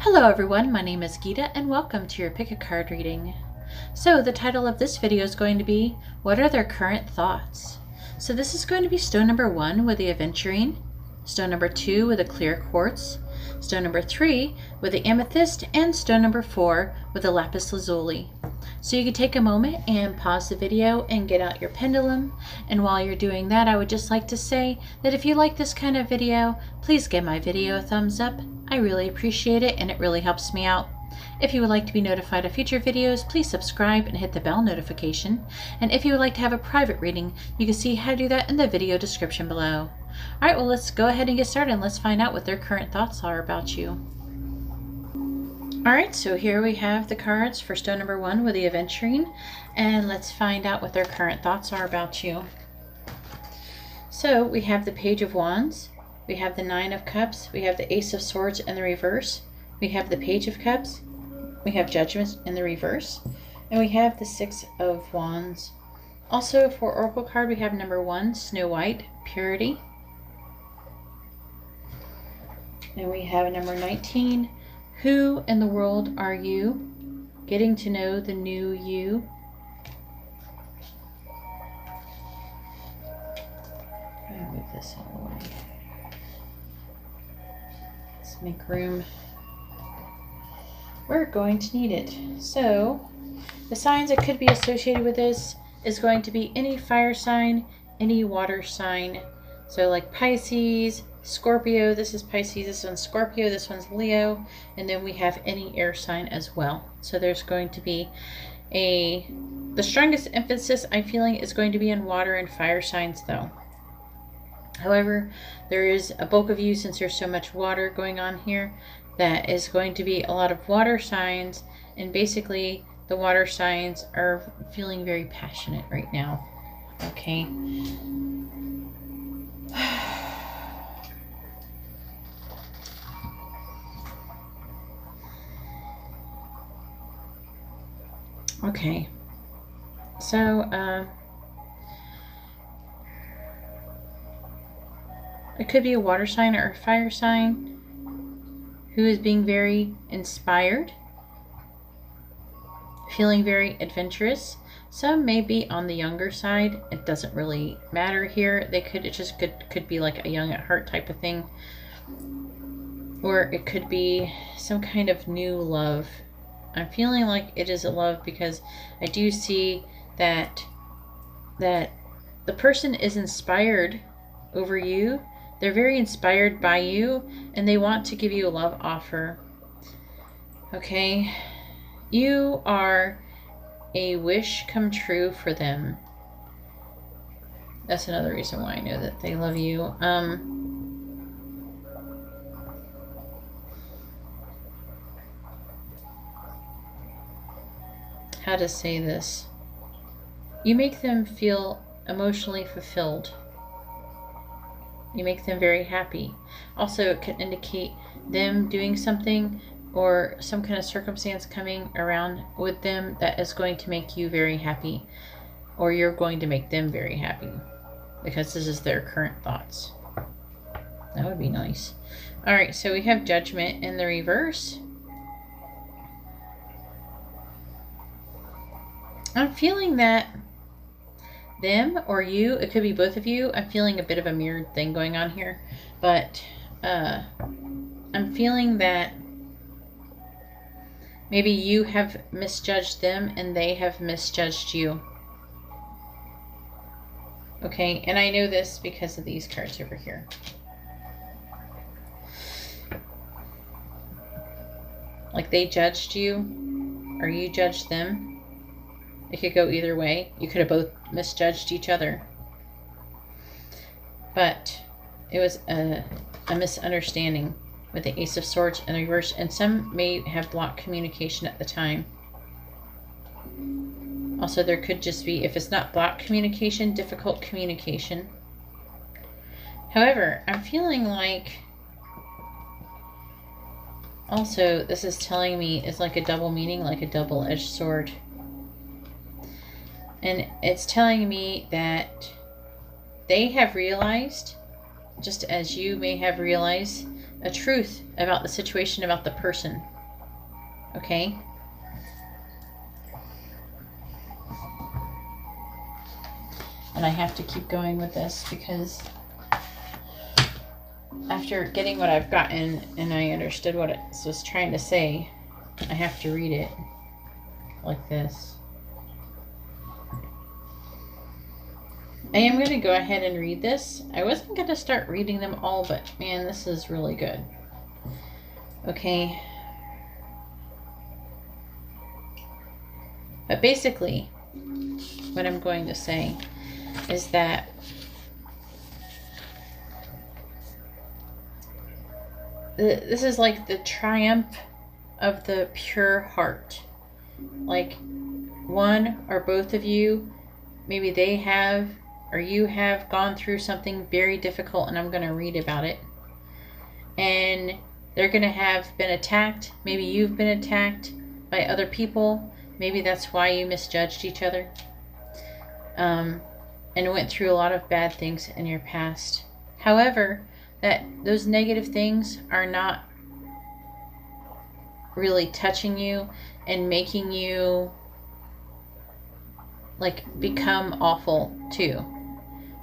Hello everyone, my name is Geeta and welcome to your pick a card reading. So the title of this video is going to be, what are their current thoughts? So this is going to be stone number 1 with the aventurine, stone number 2 with the clear quartz, stone number 3 with the amethyst, and stone number 4 with the lapis lazuli. So you can take a moment and pause the video and get out your pendulum. And while you're doing that, I would just like to say that if you like this kind of video, please give my video a thumbs up. I really appreciate it and it really helps me out. If you would like to be notified of future videos, please subscribe and hit the bell notification. And if you would like to have a private reading, you can see how to do that in the video description below. Alright, well let's go ahead and get started and let's find out what their current thoughts are about you. Alright, so here we have the cards for stone number 1 with the aventurine, and let's find out what their current thoughts are about you. So we have the Page of Wands, we have the Nine of Cups, we have the Ace of Swords in the reverse, we have the Page of Cups, we have Judgment in the reverse, and we have the Six of Wands. Also for Oracle card we have number 1, Snow White, Purity. And we have number 19, Who in the World Are You? Getting to Know the New You. I'll move this out of the way. Let's make room. We're going to need it. So, the signs that could be associated with this is going to be any fire sign, any water sign. So like Pisces, Scorpio, this is Pisces, this one's Scorpio, this one's Leo, and then we have any air sign as well. So there's going to be the strongest emphasis I'm feeling is going to be on water and fire signs though. However, there is a bulk of you, since there's so much water going on here, that is going to be a lot of water signs, and basically the water signs are feeling very passionate right now. Okay. Okay, so it could be a water sign or a fire sign who is being very inspired, feeling very adventurous. Some may be on the younger side. It doesn't really matter here. They could, it just could be like a young at heart type of thing, or it could be some kind of new love. I'm feeling like it is a love because I do see that the person is inspired over you. They're very inspired by you and they want to give you a love offer. Okay, you are a wish come true for them. That's another reason why I know that they love you. How to say this? You make them feel emotionally fulfilled. You make them very happy. Also, it can indicate them doing something or some kind of circumstance coming around with them that is going to make you very happy, or you're going to make them very happy because this is their current thoughts. That would be nice. All right, so we have Judgment in the reverse. I'm feeling that them or you, it could be both of you, I'm feeling a bit of a mirrored thing going on here, but I'm feeling that maybe you have misjudged them and they have misjudged you. Okay, and I know this because of these cards over here. Like they judged you or you judged them. It could go either way. You could have both misjudged each other. But it was a misunderstanding with the Ace of Swords in the reverse, and some may have blocked communication at the time. Also, there could just be, if it's not blocked communication, difficult communication. However, I'm feeling like also this is telling me it's like a double meaning, like a double-edged sword. And it's telling me that they have realized just as you may have realized a truth about the situation, about the person. Okay? And I have to keep going with this because after getting what I've gotten and I understood what it was trying to say, I have to read it like this. I am going to go ahead and read this. I wasn't going to start reading them all, but man, this is really good. Okay. But basically, what I'm going to say is that this is like the triumph of the pure heart. Like one or both of you, maybe they have or you have gone through something very difficult, and I'm going to read about it. And they're going to have been attacked. Maybe you've been attacked by other people. Maybe that's why you misjudged each other. And went through a lot of bad things in your past. However, that those negative things are not really touching you and making you like become awful too.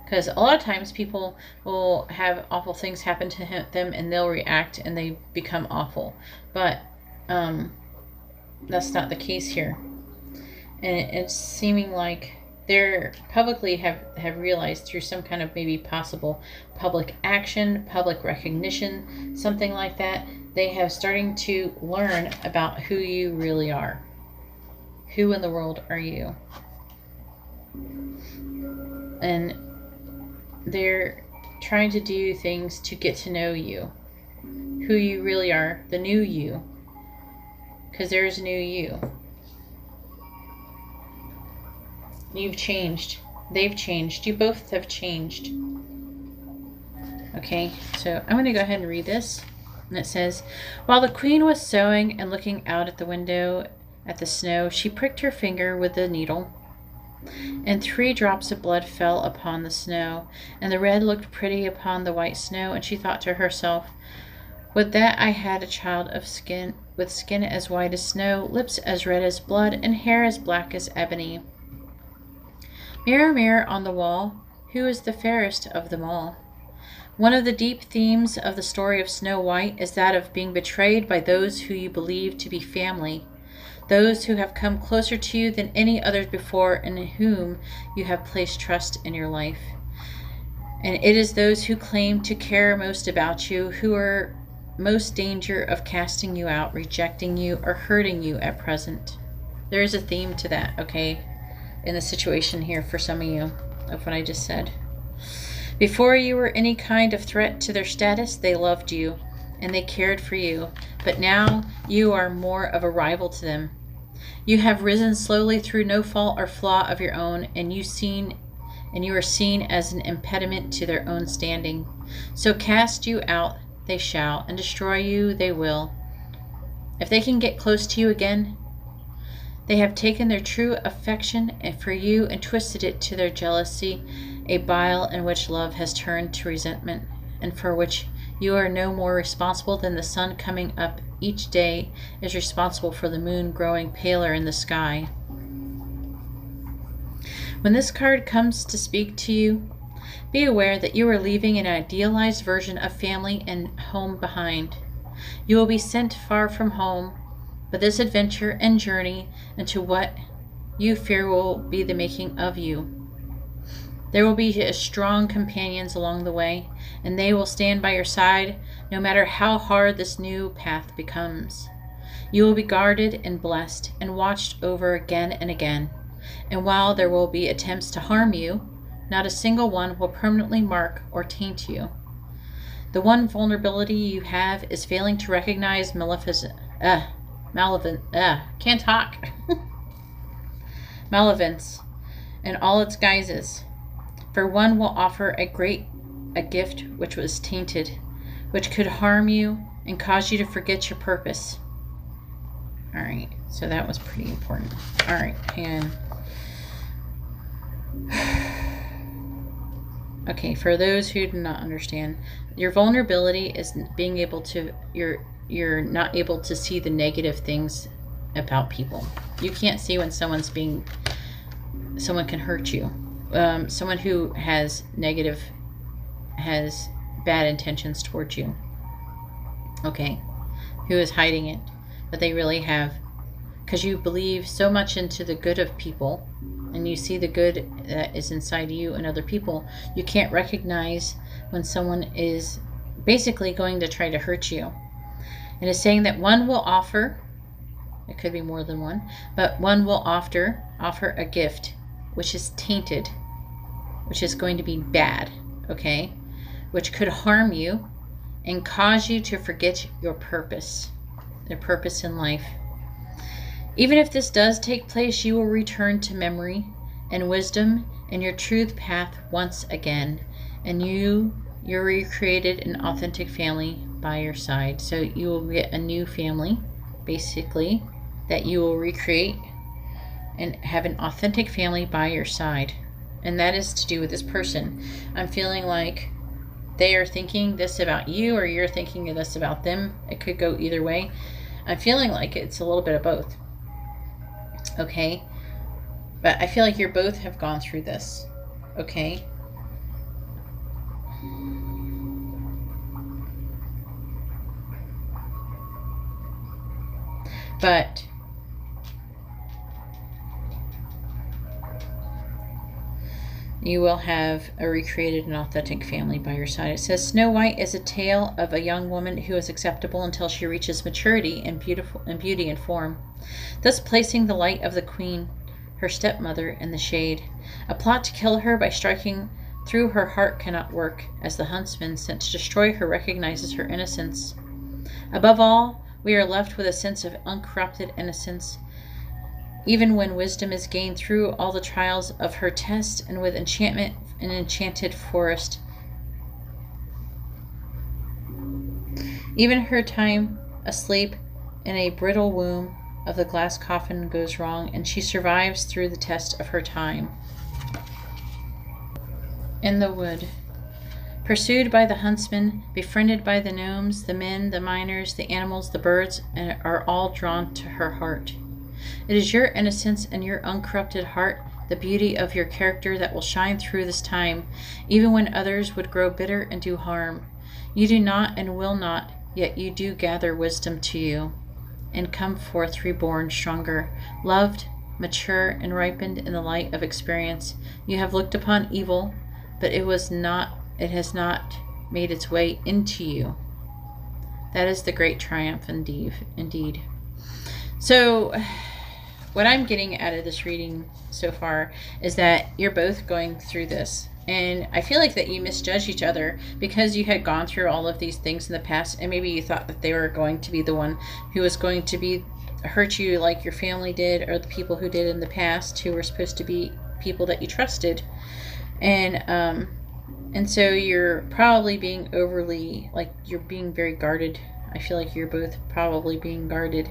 Because a lot of times people will have awful things happen to them and they'll react and they become awful. But that's not the case here. And it's seeming like they're publicly have realized through some kind of maybe possible public action, public recognition, something like that, they have starting to learn about who you really are. Who in the world are you? And they're trying to do things to get to know you. Who you really are, the new you. Because there's a new you. You've changed. They've changed. You both have changed. Okay, so I'm going to go ahead and read this. And it says, while the queen was sewing and looking out at the window at the snow, she pricked her finger with the needle, and 3 drops of blood fell upon the snow, and the red looked pretty upon the white snow, and she thought to herself, would that I had a child of skin, with skin as white as snow, lips as red as blood, and hair as black as ebony. Mirror, mirror on the wall, who is the fairest of them all? One of the deep themes of the story of Snow White is that of being betrayed by those who you believe to be family, those who have come closer to you than any others before and in whom you have placed trust in your life. And it is those who claim to care most about you who are most danger of casting you out, rejecting you, or hurting you at present. There is a theme to that, okay, in the situation here for some of you, of what I just said. Before you were any kind of threat to their status, they loved you and they cared for you, but now you are more of a rival to them. You have risen slowly through no fault or flaw of your own, and you are seen as an impediment to their own standing. So cast you out they shall, and destroy you they will. If they can get close to you again, they have taken their true affection for you and twisted it to their jealousy, a bile in which love has turned to resentment, and for which you are no more responsible than the sun coming up each day is responsible for the moon growing paler in the sky. When this card comes to speak to you, be aware that you are leaving an idealized version of family and home behind. You will be sent far from home, but this adventure and journey into what you fear will be the making of you. There will be strong companions along the way, and they will stand by your side no matter how hard this new path becomes. You will be guarded and blessed and watched over again and again. And while there will be attempts to harm you, not a single one will permanently mark or taint you. The one vulnerability you have is failing to recognize malevolence in all its guises. For one will offer a gift which was tainted, which could harm you and cause you to forget your purpose. All right, so that was pretty important. All right, hang on. Okay, for those who do not understand, your vulnerability is being able to, you're not able to see the negative things about people. You can't see when someone can hurt you. Someone who has bad intentions towards you. Okay, who is hiding it, but they really have, because you believe so much into the good of people and you see the good that is inside you and other people, you can't recognize when someone is basically going to try to hurt you. And it's saying that one will offer, it could be more than one, but one will offer a gift which is tainted, which is going to be bad, okay, which could harm you and cause you to forget your purpose, the purpose in life. Even if this does take place, you will return to memory and wisdom and your truth path once again, and you're recreated an authentic family by your side. So you will get a new family, basically, that you will recreate and have an authentic family by your side. And that is to do with this person. I'm feeling like they are thinking this about you, or you're thinking of this about them. It could go either way. I'm feeling like it's a little bit of both. Okay? But I feel like you both have gone through this. Okay? But you will have a recreated and authentic family by your side. It says Snow White is a tale of a young woman who is acceptable until she reaches maturity and beauty and form, thus placing the light of the queen, her stepmother, in the shade. A plot to kill her by striking through her heart cannot work, as the huntsman sent to destroy her recognizes her innocence. Above all, we are left with a sense of uncorrupted innocence, even when wisdom is gained through all the trials of her test, and with enchantment an enchanted forest. Even her time asleep in a brittle womb of the glass coffin goes wrong, and she survives through the test of her time. In the wood, pursued by the huntsman, befriended by the gnomes, the men, the miners, the animals, the birds, and are all drawn to her heart. It is your innocence and your uncorrupted heart, the beauty of your character, that will shine through this time, even when others would grow bitter and do harm. You do not and will not, yet you do gather wisdom to you, and come forth reborn, stronger, loved, mature, and ripened in the light of experience. You have looked upon evil, but it has not made its way into you. That is the great triumph indeed. So what I'm getting out of this reading so far is that you're both going through this. And I feel like that you misjudged each other because you had gone through all of these things in the past, and maybe you thought that they were going to be the one who was going to hurt you like your family did, or the people who did in the past, who were supposed to be people that you trusted. And so you're probably being overly, like, you're being very guarded. I feel like you're both probably being guarded.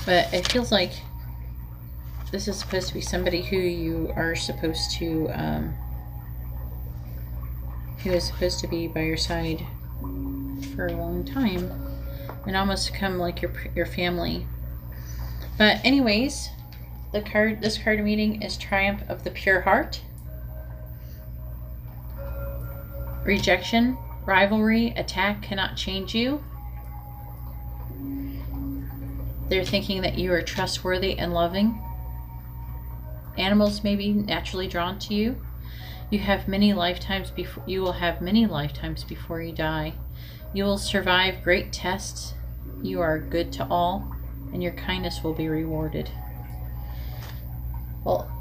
But it feels like this is supposed to be somebody who you are supposed to, who is supposed to be by your side for a long time, and almost become like your family. But anyways, this card meaning is Triumph of the Pure Heart. Rejection, rivalry, attack cannot change you. They're thinking that you are trustworthy and loving. Animals may be naturally drawn to you. You will have many lifetimes before you die. You will survive great tests. You are good to all, and your kindness will be rewarded. Well,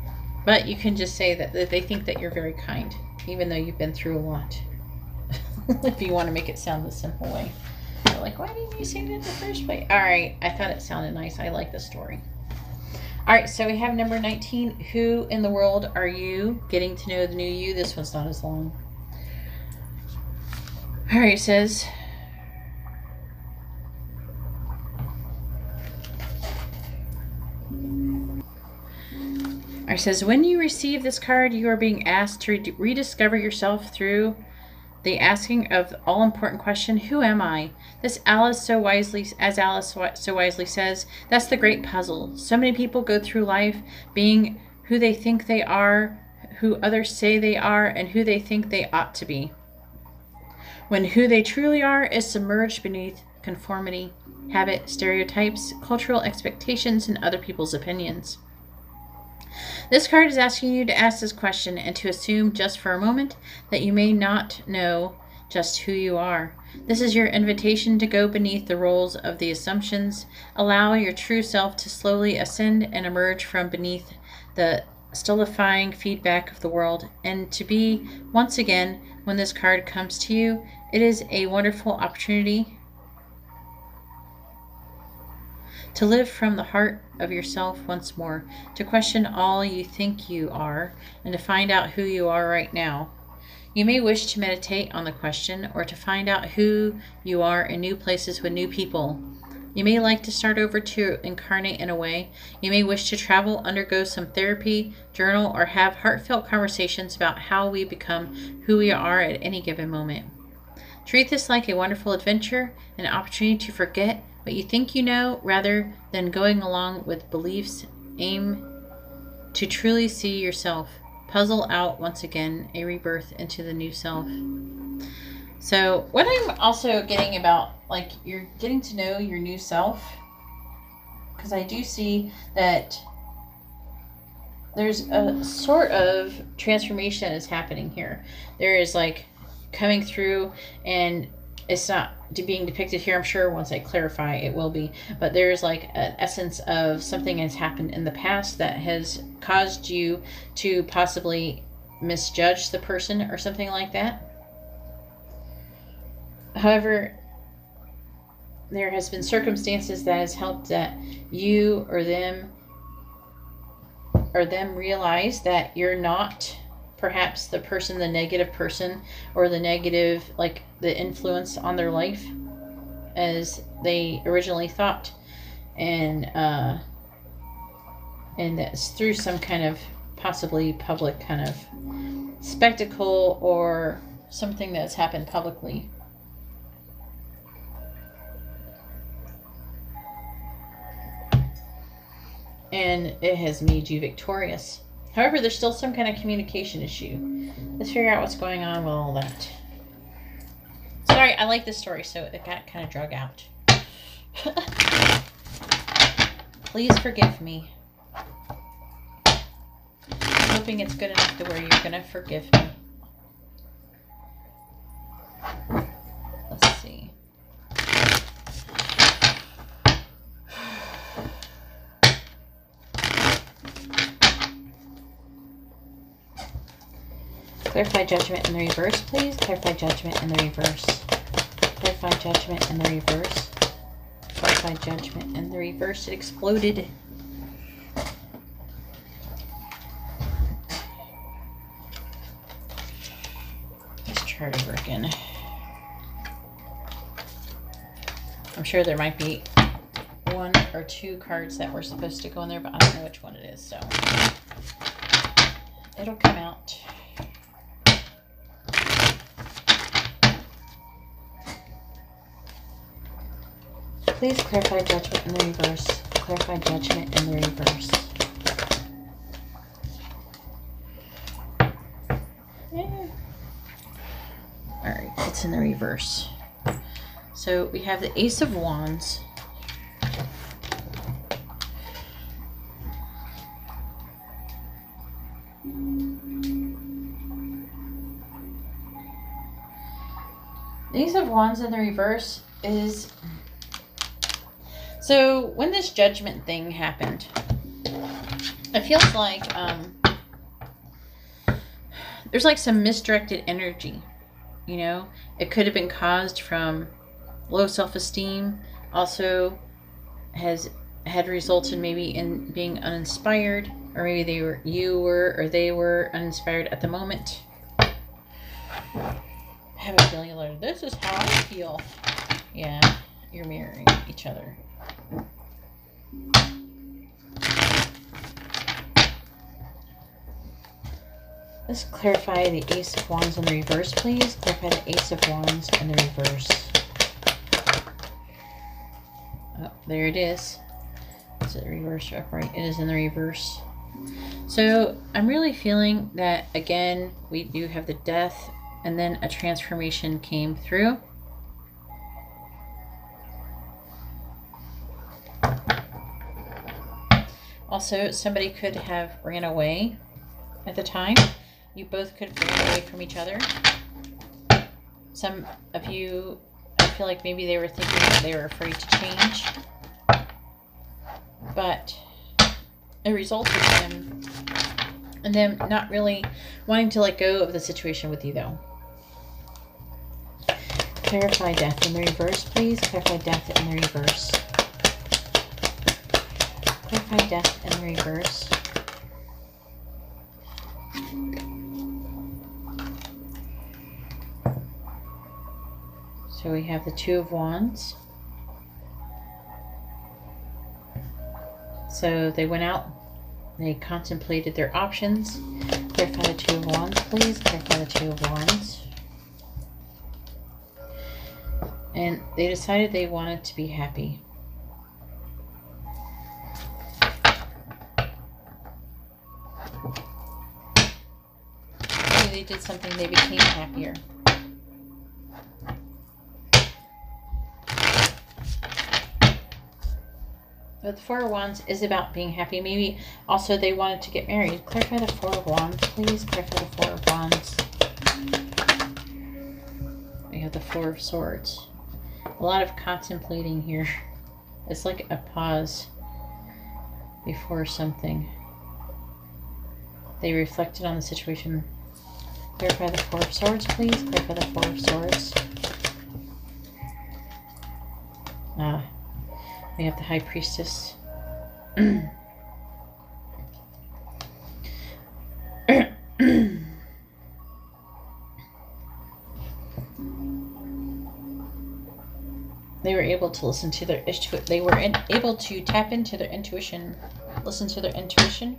but you can just say that they think that you're very kind, even though you've been through a lot. If you want to make it sound the simple way. You're like, why didn't you say that in the first place? All right, I thought it sounded nice. I like the story. All right, so we have number 19. Who in the world are you? Getting to know the new you. This one's not as long. All right, it says, It says, when you receive this card, you are being asked to rediscover yourself through the asking of the all-important question, who am I? As Alice so wisely says, that's the great puzzle. So many people go through life being who they think they are, who others say they are, and who they think they ought to be, when who they truly are is submerged beneath conformity, habit, stereotypes, cultural expectations, and other people's opinions. This card is asking you to ask this question and to assume just for a moment that you may not know just who you are. This is your invitation to go beneath the roles of the assumptions, allow your true self to slowly ascend and emerge from beneath the stultifying feedback of the world, and to be, once again, when this card comes to you, it is a wonderful opportunity to live from the heart of yourself once more, to question all you think you are, and to find out who you are right now. You may wish to meditate on the question, or to find out who you are in new places with new people. You may like to start over to incarnate in a way. You may wish to travel, undergo some therapy, journal, or have heartfelt conversations about how we become who we are at any given moment. Treat this like a wonderful adventure, an opportunity to forget what you think you know, rather than going along with beliefs. Aim to truly see yourself. Puzzle out once again a rebirth into the new self. So what I'm also getting about, like, you're getting to know your new self, because I do see that there's a sort of transformation that is happening here. There is like coming through, and it's not being depicted here. I'm sure once I clarify it will be, but there's like an essence of something has happened in the past that has caused you to possibly misjudge the person or something like that. However, there has been circumstances that has helped that you or them realize that you're not perhaps the person, the negative person, or the negative, like the influence on their life as they originally thought. And that's through some kind of possibly public kind of spectacle or something that's happened publicly. And it has made you victorious. However, there's still some kind of communication issue. Let's figure out what's going on with all that. Sorry, I like this story, so it got kind of drug out. Please forgive me. I'm hoping it's good enough to where you're going to forgive me. Let's see. Clarify judgment in the reverse, please. Clarify judgment in the reverse. Clarify judgment in the reverse. Clarify judgment in the reverse. It exploded. Let's chart over again. I'm sure there might be one or two cards that were supposed to go in there, but I don't know which one it is, so it'll come out. Please clarify judgment in the reverse. Clarify judgment in the reverse. Alright, it's in the reverse. So we have the Ace of Wands. The Ace of Wands in the reverse is... So when this judgment thing happened, it feels like there's like some misdirected energy, you know? It could have been caused from low self-esteem, also had resulted maybe in being uninspired, or maybe they were uninspired at the moment. I have a feeling like this is how I feel. Yeah, you're mirroring each other. Let's clarify the Ace of Wands in the reverse, please. Clarify the Ace of Wands in the reverse. Oh, there it is. Is it reverse or upright? It is in the reverse. So I'm really feeling that, again, we do have the Death, and then a transformation came through. Also, somebody could have ran away at the time. You both could have ran away from each other. Some of you, I feel like maybe they were thinking that they were afraid to change. But it resulted in them not really wanting to let go of the situation with you, though. Clarify Death in the reverse, please. Clarify Death in the reverse. Clarify Death in the reverse. So we have the Two of Wands. So they went out, they contemplated their options. Clarify the Two of Wands, please. Clarify the Two of Wands. And they decided they wanted to be happy. Maybe they did something, they became happier. But the Four of Wands is about being happy. Maybe also they wanted to get married. Clarify the Four of Wands, please. Clarify the Four of Wands. We have the Four of Swords. A lot of contemplating here. It's like a pause before something. They reflected on the situation. Clarify the Four of Swords, please. Clarify the Four of Swords. We have the High Priestess. They were able to listen to their they were able to tap into their intuition, listen to their intuition,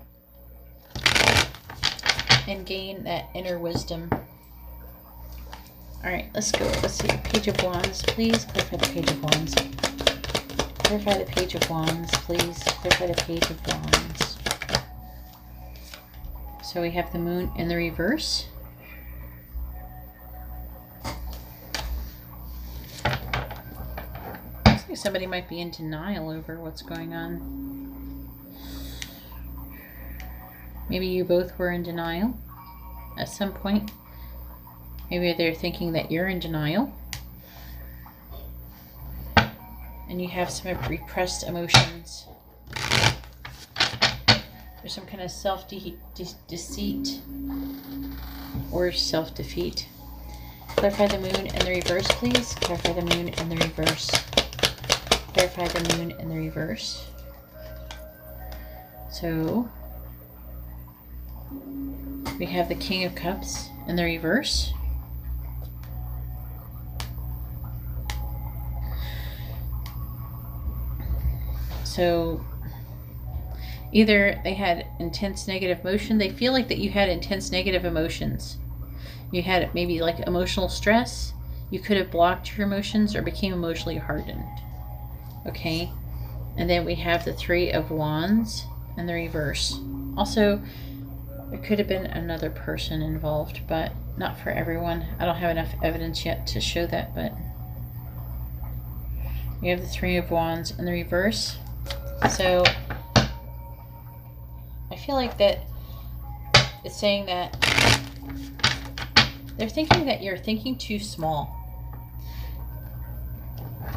and gain that inner wisdom. All right, let's go. Let's see. Page of Wands, please. Clarify the Page of Wands. Clarify the Page of Wands, please. Clarify the Page of Wands. So we have the Moon in the reverse. Looks like somebody might be in denial over what's going on. Maybe you both were in denial at some point. Maybe they're thinking that you're in denial. And you have some repressed emotions. There's some kind of self-deceit or self-defeat. Clarify the Moon in the reverse, please. Clarify the Moon in the reverse. Clarify the Moon in the reverse. So we have the King of Cups in the reverse. So either they had intense negative emotion. They feel like that you had intense negative emotions. You had maybe like emotional stress. You could have blocked your emotions or became emotionally hardened. Okay. And then we have the Three of Wands in the reverse. Also, there could have been another person involved, but not for everyone. I don't have enough evidence yet to show that, but we have the Three of Wands in the reverse. So I feel like that it's saying that they're thinking that you're thinking too small.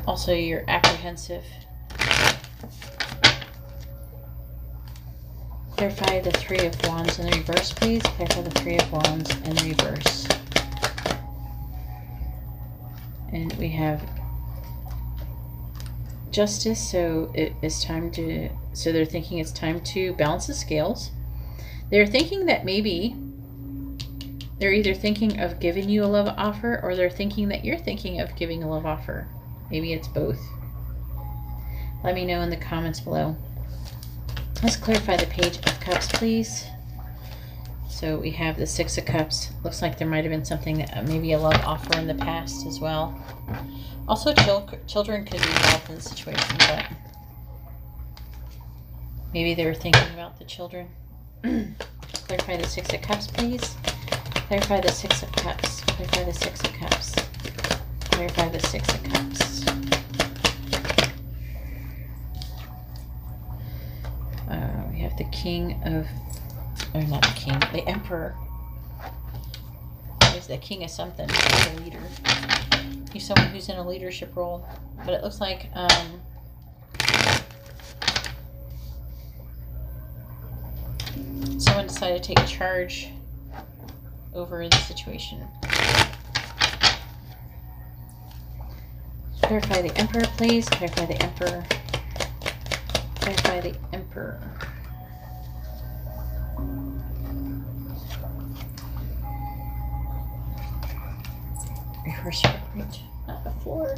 Also, you're apprehensive. Clarify the Three of Wands in the reverse, please. Clarify the Three of Wands in the reverse. And we have Justice, so it is time to, so they're thinking it's time to balance the scales. They're thinking that maybe they're either thinking of giving you a love offer or they're thinking that you're thinking of giving a love offer. Maybe it's both. Let me know in the comments below. Let's clarify the Page of Cups, please. So we have the Six of Cups. Looks like there might have been something, that, maybe a love offer in the past as well. Also, children could be involved in the situation, but maybe they were thinking about the children. Clarify the Six of Cups, please. Clarify the Six of Cups. Clarify the Six of Cups. Clarify the Six of Cups. We have the King of... Or not the King. The Emperor. He's the King of something. He's a leader. He's someone who's in a leadership role. But it looks like... someone decided to take charge over the situation. Clarify the Emperor, please. Clarify the Emperor. Clarify the Emperor. Reverse right, not the floor.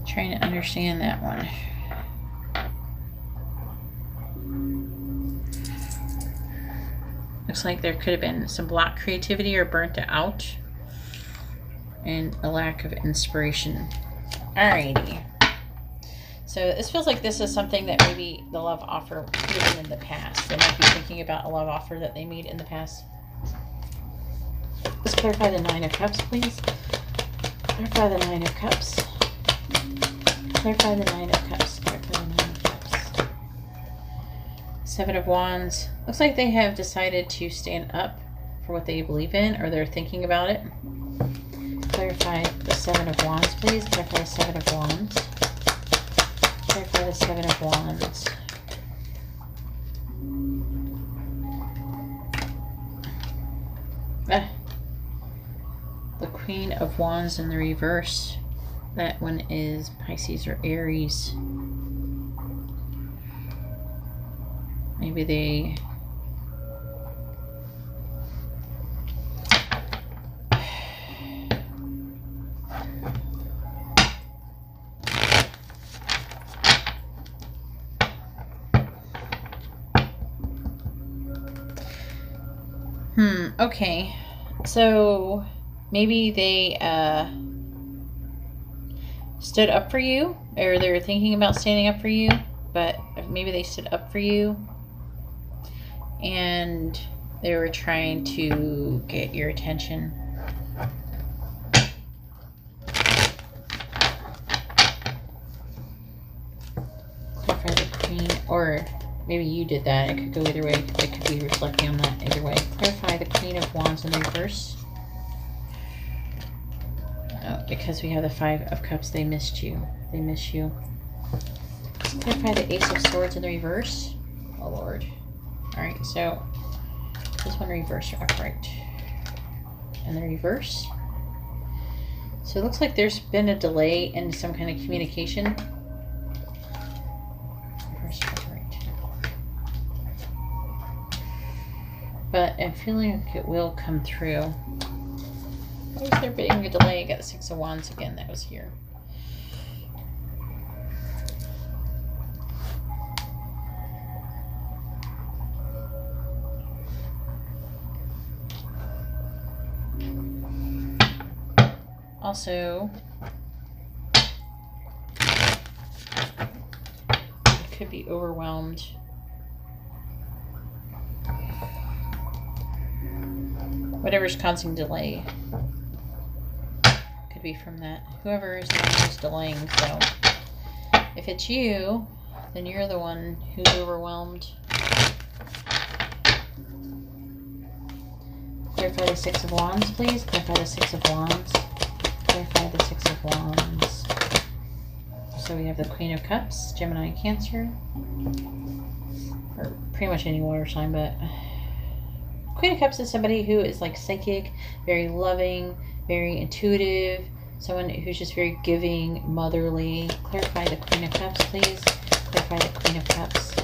Trying to understand that one. Looks like there could have been some blocked creativity or burnt out and a lack of inspiration. Alrighty. So this feels like this is something that maybe the love offer could have been in the past. They might be thinking about a love offer that they made in the past. Let's clarify the Nine of Cups, please. Clarify the Nine of Cups. Clarify the Nine of Cups. Clarify the Nine of Cups. Seven of Wands. Looks like they have decided to stand up for what they believe in, or they're thinking about it. Clarify the Seven of Wands, please. Clarify the Seven of Wands. Clarify the Seven of Wands. The Queen of Wands in the reverse. That one is Pisces or Aries. Maybe they... Okay. So maybe they stood up for you, or they were thinking about standing up for you, but maybe they stood up for you and they were trying to get your attention. Clarify the Queen, or maybe you did that. It could go either way. It could be reflecting on that either way. Clarify the Queen of Wands in the reverse. Oh, because we have the Five of Cups, they missed you. They miss you. Clarify the Ace of Swords in the reverse. Oh, Lord. Alright, so this one reverse or upright. And the reverse. So it looks like there's been a delay in some kind of communication. Reverse upright. But I'm feeling like it will come through. Why is there being a delay? I got the Six of Wands again that was here. Also, you could be overwhelmed. Whatever's causing delay could be from that. Whoever is the one who's delaying. So if it's you, then you're the one who's overwhelmed. Clarify the Six of Wands, please. Clarify the Six of Wands. Clarify the Six of Wands. So we have the Queen of Cups, Gemini, Cancer, or pretty much any water sign, but Queen of Cups is somebody who is like psychic, very loving, very intuitive, someone who's just very giving, motherly. Clarify the Queen of Cups, please. Clarify the Queen of Cups.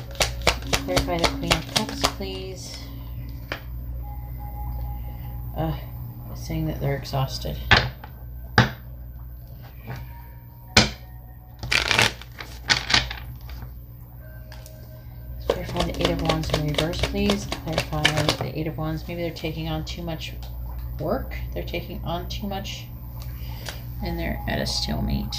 Clarify the Queen of Cups, please. Saying that they're exhausted. Clarify the Eight of Wands in reverse, please. Clarify the Eight of Wands. Maybe they're taking on too much work. They're taking on too much and they're at a stalemate.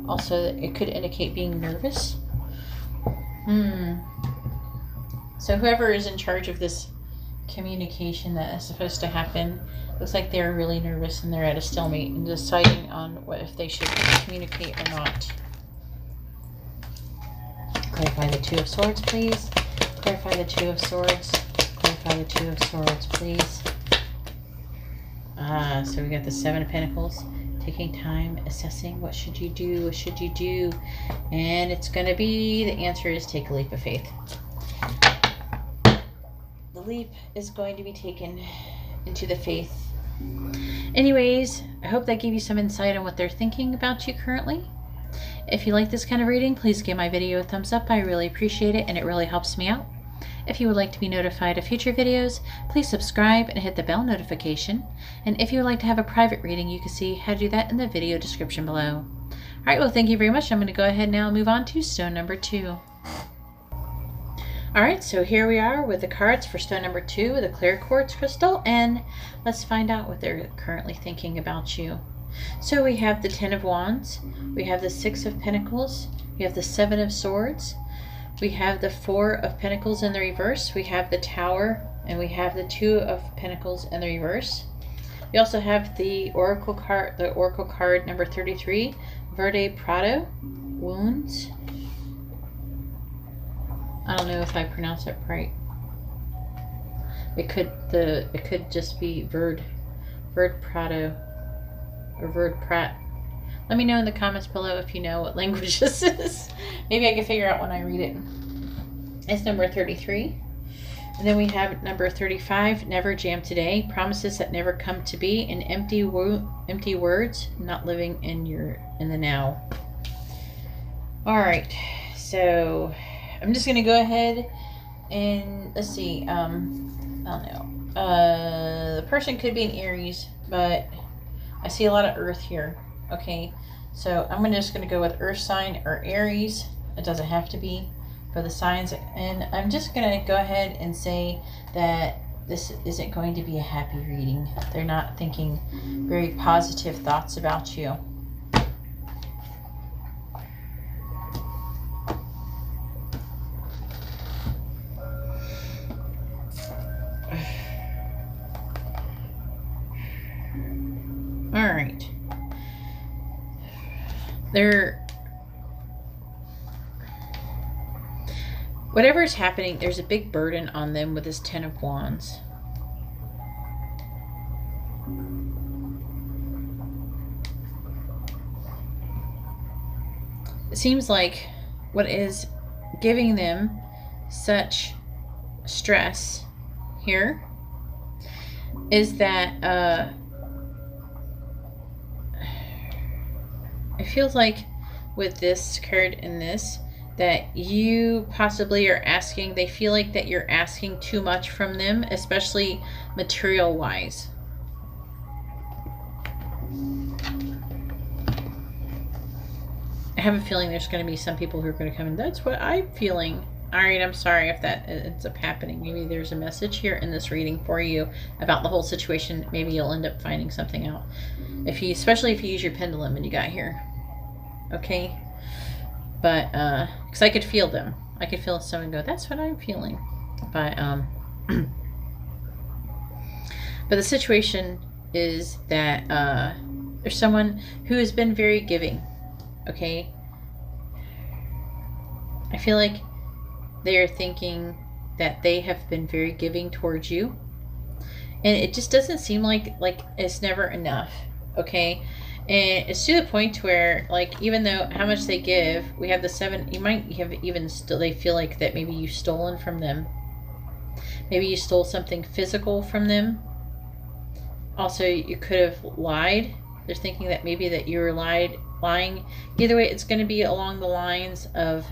Also, it could indicate being nervous. So whoever is in charge of this communication that is supposed to happen, looks like they're really nervous and they're at a stalemate and deciding on what if they should communicate or not. Clarify the Two of Swords, please. Clarify the Two of Swords. Clarify the Two of Swords, please. So we got the Seven of Pentacles. Taking time, assessing what should you do, what should you do. And it's going to be, the answer is take a leap of faith. The leap is going to be taken into the faith. Anyways, I hope that gave you some insight on what they're thinking about you currently. If you like this kind of reading, please give my video a thumbs up. I really appreciate it and it really helps me out. If you would like to be notified of future videos, please subscribe and hit the bell notification. And if you would like to have a private reading, you can see how to do that in the video description below. Alright, well, thank you very much. I'm going to go ahead now and move on to stone number 2. Alright, so here we are with the cards for stone number 2 with a clear quartz crystal, and let's find out what they're currently thinking about you. So we have the Ten of Wands, we have the Six of Pentacles, we have the Seven of Swords, we have the Four of Pentacles in the reverse, we have the Tower, and we have the Two of Pentacles in the reverse. We also have the Oracle card number 33, Verde Prado, Wounds. I don't know if I pronounce it right. It could just be Verde Prado or Verde Prat. Let me know in the comments below if you know what language this is. Maybe I can figure out when I read it. It's number 33. And then we have number 35, Never Jam Today, Promises that never come to be, and empty words, not living in the now. All right, so I'm just gonna go ahead and let's see. I don't know. The person could be an Aries, but I see a lot of Earth here. Okay, so I'm just gonna go with Earth sign or Aries. It doesn't have to be for the signs, and I'm just gonna go ahead and say that this isn't going to be a happy reading. They're not thinking very positive thoughts about you. All right. Whatever's happening, there's a big burden on them with this Ten of Wands. It seems like what is giving them such stress here is that it feels like with this card and this, that you possibly are asking, they feel like that you're asking too much from them, especially material wise. I have a feeling there's going to be some people who are going to come in. That's what I'm feeling. All right, I'm sorry if that ends up happening. Maybe there's a message here in this reading for you about the whole situation. Maybe you'll end up finding something out. Especially if you use your pendulum and you got here. Okay? But, because I could feel them. I could feel someone go, that's what I'm feeling. But, but the situation is that, there's someone who has been very giving. Okay? I feel like they are thinking that they have been very giving towards you. And it just doesn't seem like it's never enough. Okay? And it's to the point where, like, even though how much they give, we have the 7, you might have even still, they feel like that maybe you've stolen from them. Maybe you stole something physical from them. Also, you could have lied. They're thinking that maybe that you were lying. Either way, it's going to be along the lines of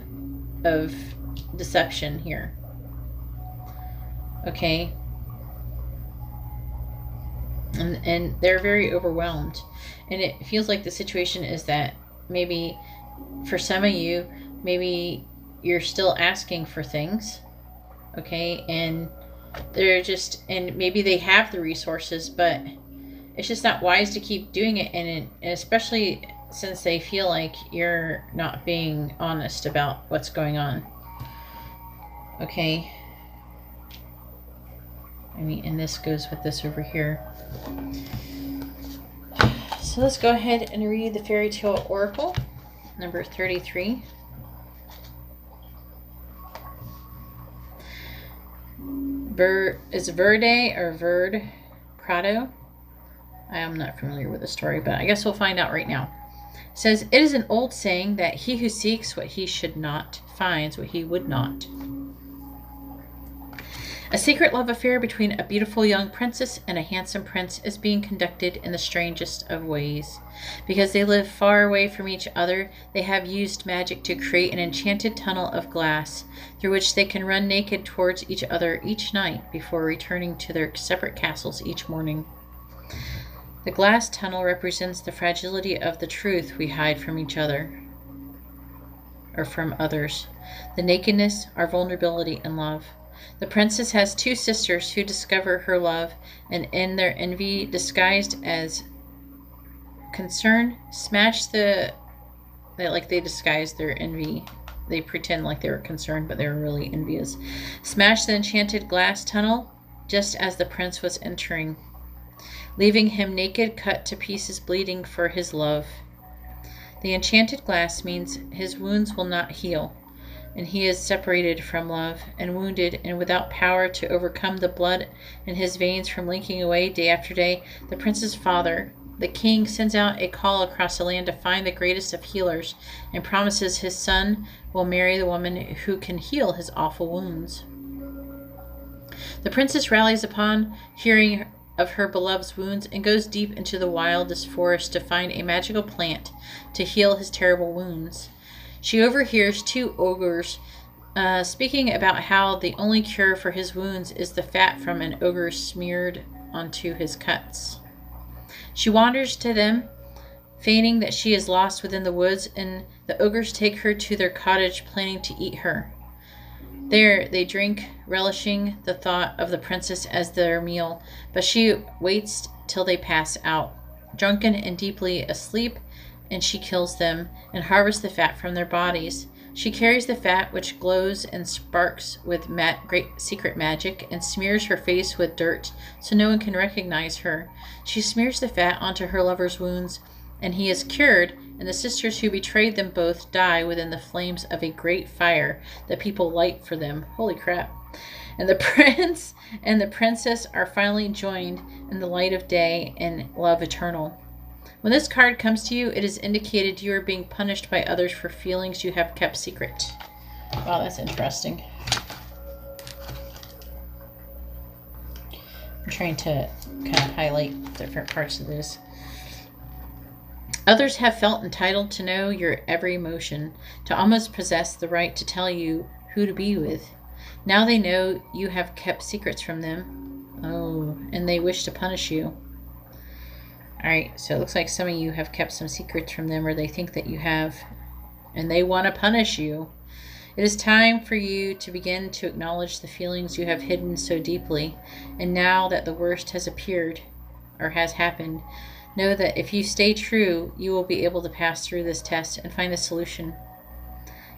deception here. Okay. and they're very overwhelmed. And it feels like the situation is that maybe for some of you, maybe you're still asking for things, okay, and they're just, and maybe they have the resources, but it's just not wise to keep doing it, and especially since they feel like you're not being honest about what's going on. Okay. I mean, and this goes with this over here. So let's go ahead and read the Fairy Tale Oracle, number 33. Is Verde or Verde Prado? I am not familiar with the story, but I guess we'll find out right now. It says, it is an old saying that he who seeks what he should not finds what he would not. A secret love affair between a beautiful young princess and a handsome prince is being conducted in the strangest of ways. Because they live far away from each other, they have used magic to create an enchanted tunnel of glass through which they can run naked towards each other each night before returning to their separate castles each morning. The glass tunnel represents the fragility of the truth we hide from each other, or from others, the nakedness, our vulnerability, and love. The princess has two sisters who discover her love, and in their envy, disguised as concern, they disguise their envy. They pretend like they were concerned, but they were really envious. Smash the enchanted glass tunnel just as the prince was entering, leaving him naked, cut to pieces, bleeding for his love. The enchanted glass means his wounds will not heal, and he is separated from love and wounded and without power to overcome the blood in his veins from linking away day after day. The prince's father, the king, sends out a call across the land to find the greatest of healers and promises his son will marry the woman who can heal his awful wounds. The princess rallies upon hearing of her beloved's wounds and goes deep into the wildest forest to find a magical plant to heal his terrible wounds. She overhears two ogres speaking about how the only cure for his wounds is the fat from an ogre smeared onto his cuts. She wanders to them, feigning that she is lost within the woods, and the ogres take her to their cottage, planning to eat her. There they drink, relishing the thought of the princess as their meal, but she waits till they pass out, drunken and deeply asleep, and she kills them and harvests the fat from their bodies. She carries the fat, which glows and sparks with great secret magic, and smears her face with dirt so no one can recognize her. She smears the fat onto her lover's wounds, and he is cured, and the sisters who betrayed them both die within the flames of a great fire that people light for them. Holy crap. And the prince and the princess are finally joined in the light of day and love eternal. When this card comes to you, it is indicated you are being punished by others for feelings you have kept secret. Wow, that's interesting. I'm trying to kind of highlight different parts of this. Others have felt entitled to know your every motion, to almost possess the right to tell you who to be with. Now they know you have kept secrets from them. Oh, and they wish to punish you. Alright, so it looks like some of you have kept some secrets from them, or they think that you have, and they want to punish you. It is time for you to begin to acknowledge the feelings you have hidden so deeply, and now that the worst has appeared, or has happened, know that if you stay true, you will be able to pass through this test and find a solution.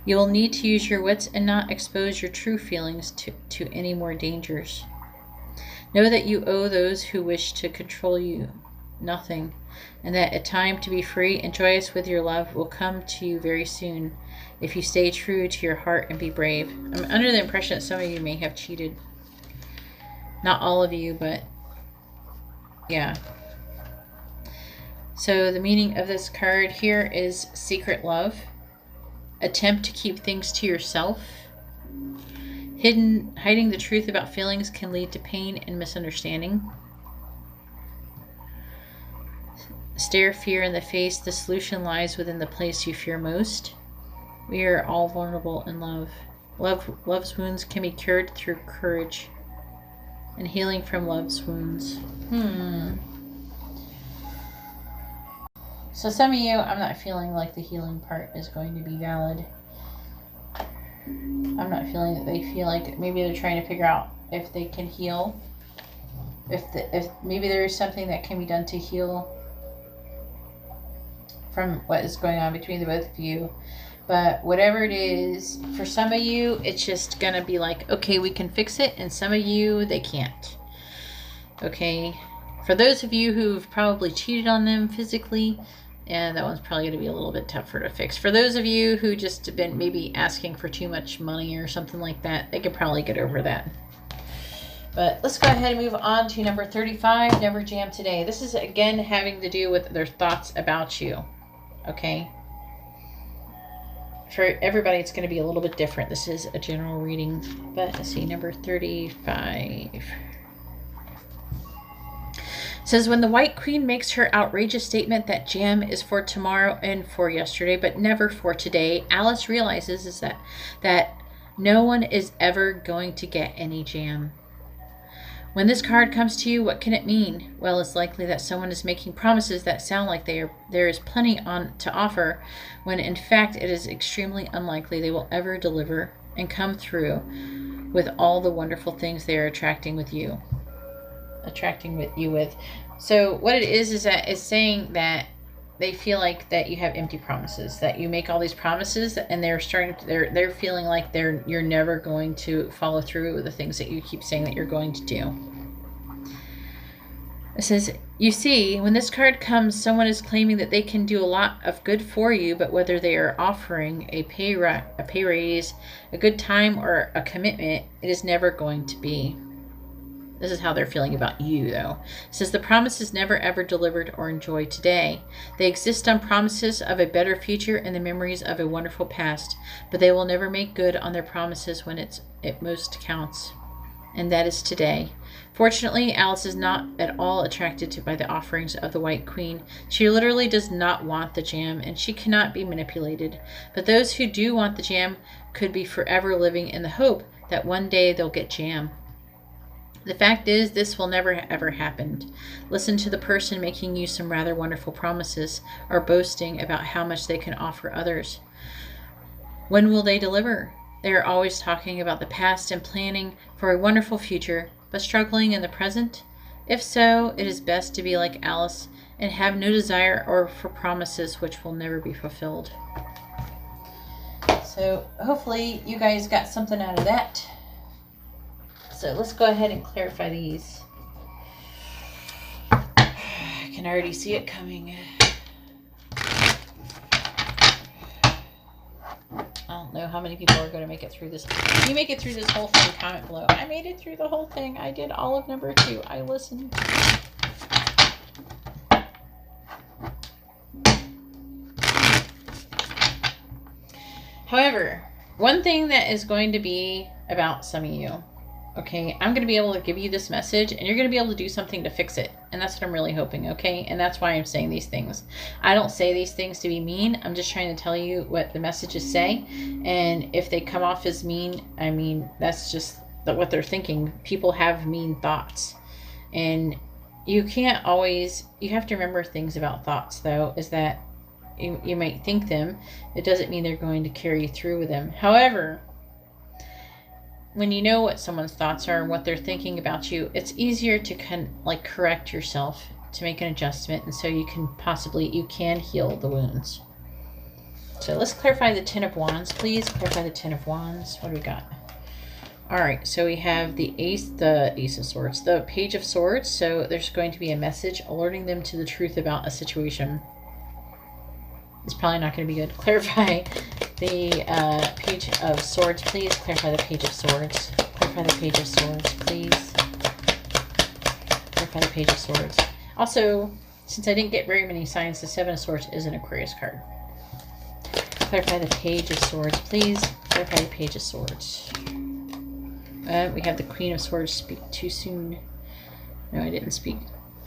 You will need to use your wits and not expose your true feelings to any more dangers. Know that you owe those who wish to control you nothing, and that a time to be free and joyous with your love will come to you very soon if you stay true to your heart and be brave. I'm under the impression that some of you may have cheated. Not all of you, but yeah. So the meaning of this card here is secret love. Attempt to keep things to yourself. Hiding the truth about feelings can lead to pain and misunderstanding. Stare fear in the face. The solution lies within the place you fear most. We are all vulnerable in love. Love's wounds can be cured through courage and healing from love's wounds. So some of you, I'm not feeling like the healing part is going to be valid. I'm not feeling that they feel like maybe they're trying to figure out if they can heal. If maybe there is something that can be done to heal from what is going on between the both of you. But whatever it is, for some of you, it's just going to be like, okay, we can fix it. And some of you, they can't. Okay. For those of you who've probably cheated on them physically, and that one's probably going to be a little bit tougher to fix. For those of you who just have been maybe asking for too much money or something like that, they could probably get over that. But let's go ahead and move on to number 35, Never Jam Today. This is, again, having to do with their thoughts about you. Okay? For everybody, it's going to be a little bit different. This is a general reading. But let's see, number 35. It says, when the White Queen makes her outrageous statement that jam is for tomorrow and for yesterday, but never for today, Alice realizes is that no one is ever going to get any jam. When this card comes to you, what can it mean? Well, it's likely that someone is making promises that sound like there is plenty to offer, when in fact it is extremely unlikely they will ever deliver and come through with all the wonderful things they are attracting with you. So what it is that it's saying that they feel like that you have empty promises, that you make all these promises, and they're feeling like you're never going to follow through with the things that you keep saying that you're going to do. It says, you see, when this card comes, someone is claiming that they can do a lot of good for you, but whether they are offering a pay raise, a good time, or a commitment, it is never going to be. This is how they're feeling about you, though. It says the promise is never ever delivered or enjoyed today. They exist on promises of a better future and the memories of a wonderful past, but they will never make good on their promises when it most counts. And that is today. Fortunately, Alice is not at all attracted by the offerings of the White Queen. She literally does not want the jam, and she cannot be manipulated. But those who do want the jam could be forever living in the hope that one day they'll get jam. The fact is, this will never ever happen. Listen to the person making you some rather wonderful promises or boasting about how much they can offer others. When will they deliver? They are always talking about the past and planning for a wonderful future, but struggling in the present. If so, it is best to be like Alice and have no desire or for promises which will never be fulfilled. So hopefully you guys got something out of that. So let's go ahead and clarify these. I can already see it coming. I don't know how many people are going to make it through this. If you make it through this whole thing, comment below. I made it through the whole thing. I did all of number 2. I listened. However, one thing that is going to be about some of you, okay, I'm going to be able to give you this message and you're going to be able to do something to fix it. And that's what I'm really hoping, okay? And that's why I'm saying these things. I don't say these things to be mean. I'm just trying to tell you what the messages say. And if they come off as mean, I mean, that's just what they're thinking. People have mean thoughts. And you can't always, you have to remember things about thoughts, though, is that you might think them. It doesn't mean they're going to carry you through with them. However, when you know what someone's thoughts are and what they're thinking about you, it's easier to correct yourself, to make an adjustment, and so you can heal the wounds. So let's clarify the Ten of Wands, please. Clarify the Ten of Wands. What do we got? All right, so we have the Ace of Swords, the Page of Swords. So there's going to be a message alerting them to the truth about a situation. It's probably not going to be good. Clarify the Page of Swords, please. Clarify the Page of Swords. Clarify the Page of Swords, please. Clarify the Page of Swords. Also, since I didn't get very many signs, the Seven of Swords is an Aquarius card. Clarify the Page of Swords, please. Clarify the Page of Swords. We have the Queen of Swords. Speak too soon. No, I didn't speak.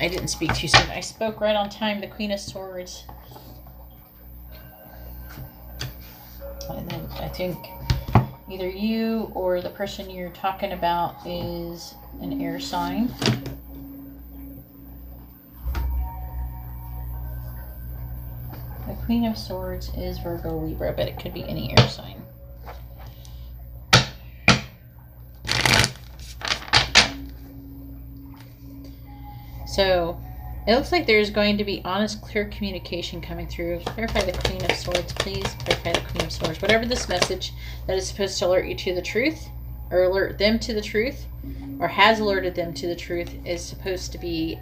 I didn't speak too soon. I spoke right on time. The Queen of Swords. And then I think either you or the person you're talking about is an air sign. Queen of Swords is Virgo, Libra, but it could be any air sign. So it looks like there's going to be honest, clear communication coming through. Clarify the Queen of Swords, please. Clarify the Queen of Swords. Whatever this message that is supposed to alert you to the truth, or alert them to the truth, or has alerted them to the truth, is supposed to be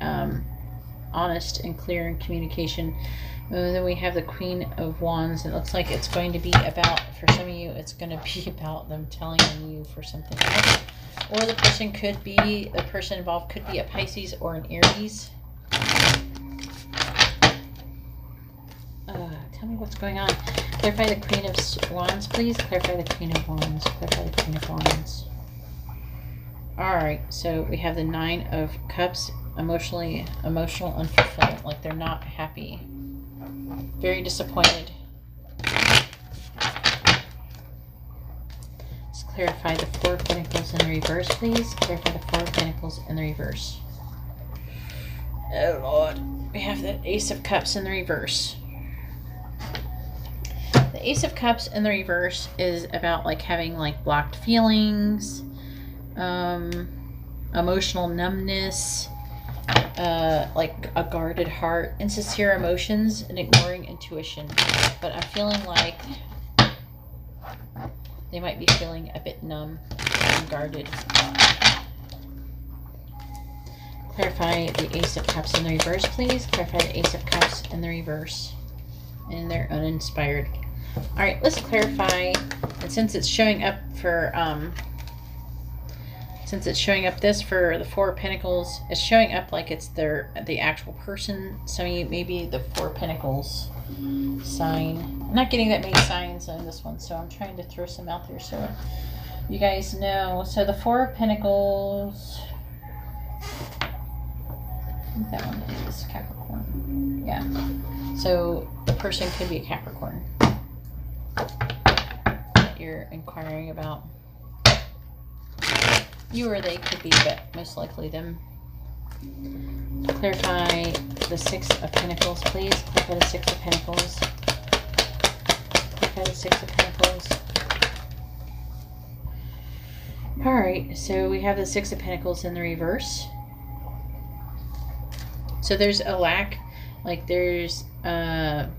honest and clear in communication. And then we have the Queen of Wands. It looks like it's going to be about, for some of you, it's going to be about them telling you for something else. Or the person could be, the person involved could be a Pisces or an Aries. Tell me what's going on. Clarify the Queen of Wands, please. Clarify the Queen of Wands. Clarify the Queen of Wands. Alright, so we have the Nine of Cups. Emotional unfulfillment. Like they're not happy. Very disappointed. Let's clarify the Four of Pentacles in the reverse, please. Clarify the Four of Pentacles in the reverse. Oh, Lord. We have the Ace of Cups in the reverse. The Ace of Cups in the reverse is about like having like blocked feelings, emotional numbness, like a guarded heart, insincere emotions, and ignoring intuition. But I'm feeling like they might be feeling a bit numb and guarded. Clarify the Ace of Cups in the reverse, please. Clarify the Ace of Cups in the reverse. And they're uninspired. Alright, let's clarify. And since it's showing up for, this for the Four of Pentacles, it's showing up like it's the actual person. Some of you, maybe the Four of Pentacles sign. I'm not getting that many signs on this one, so I'm trying to throw some out there so you guys know. So the Four of Pentacles, I think that one is Capricorn. Yeah. So the person could be a Capricorn that you're inquiring about. You or they could be, but most likely them. Clarify the Six of Pentacles, please. Clarify the Six of Pentacles. Clarify the Six of Pentacles. Alright, so we have the Six of Pentacles in the reverse. So there's a lack, like there's not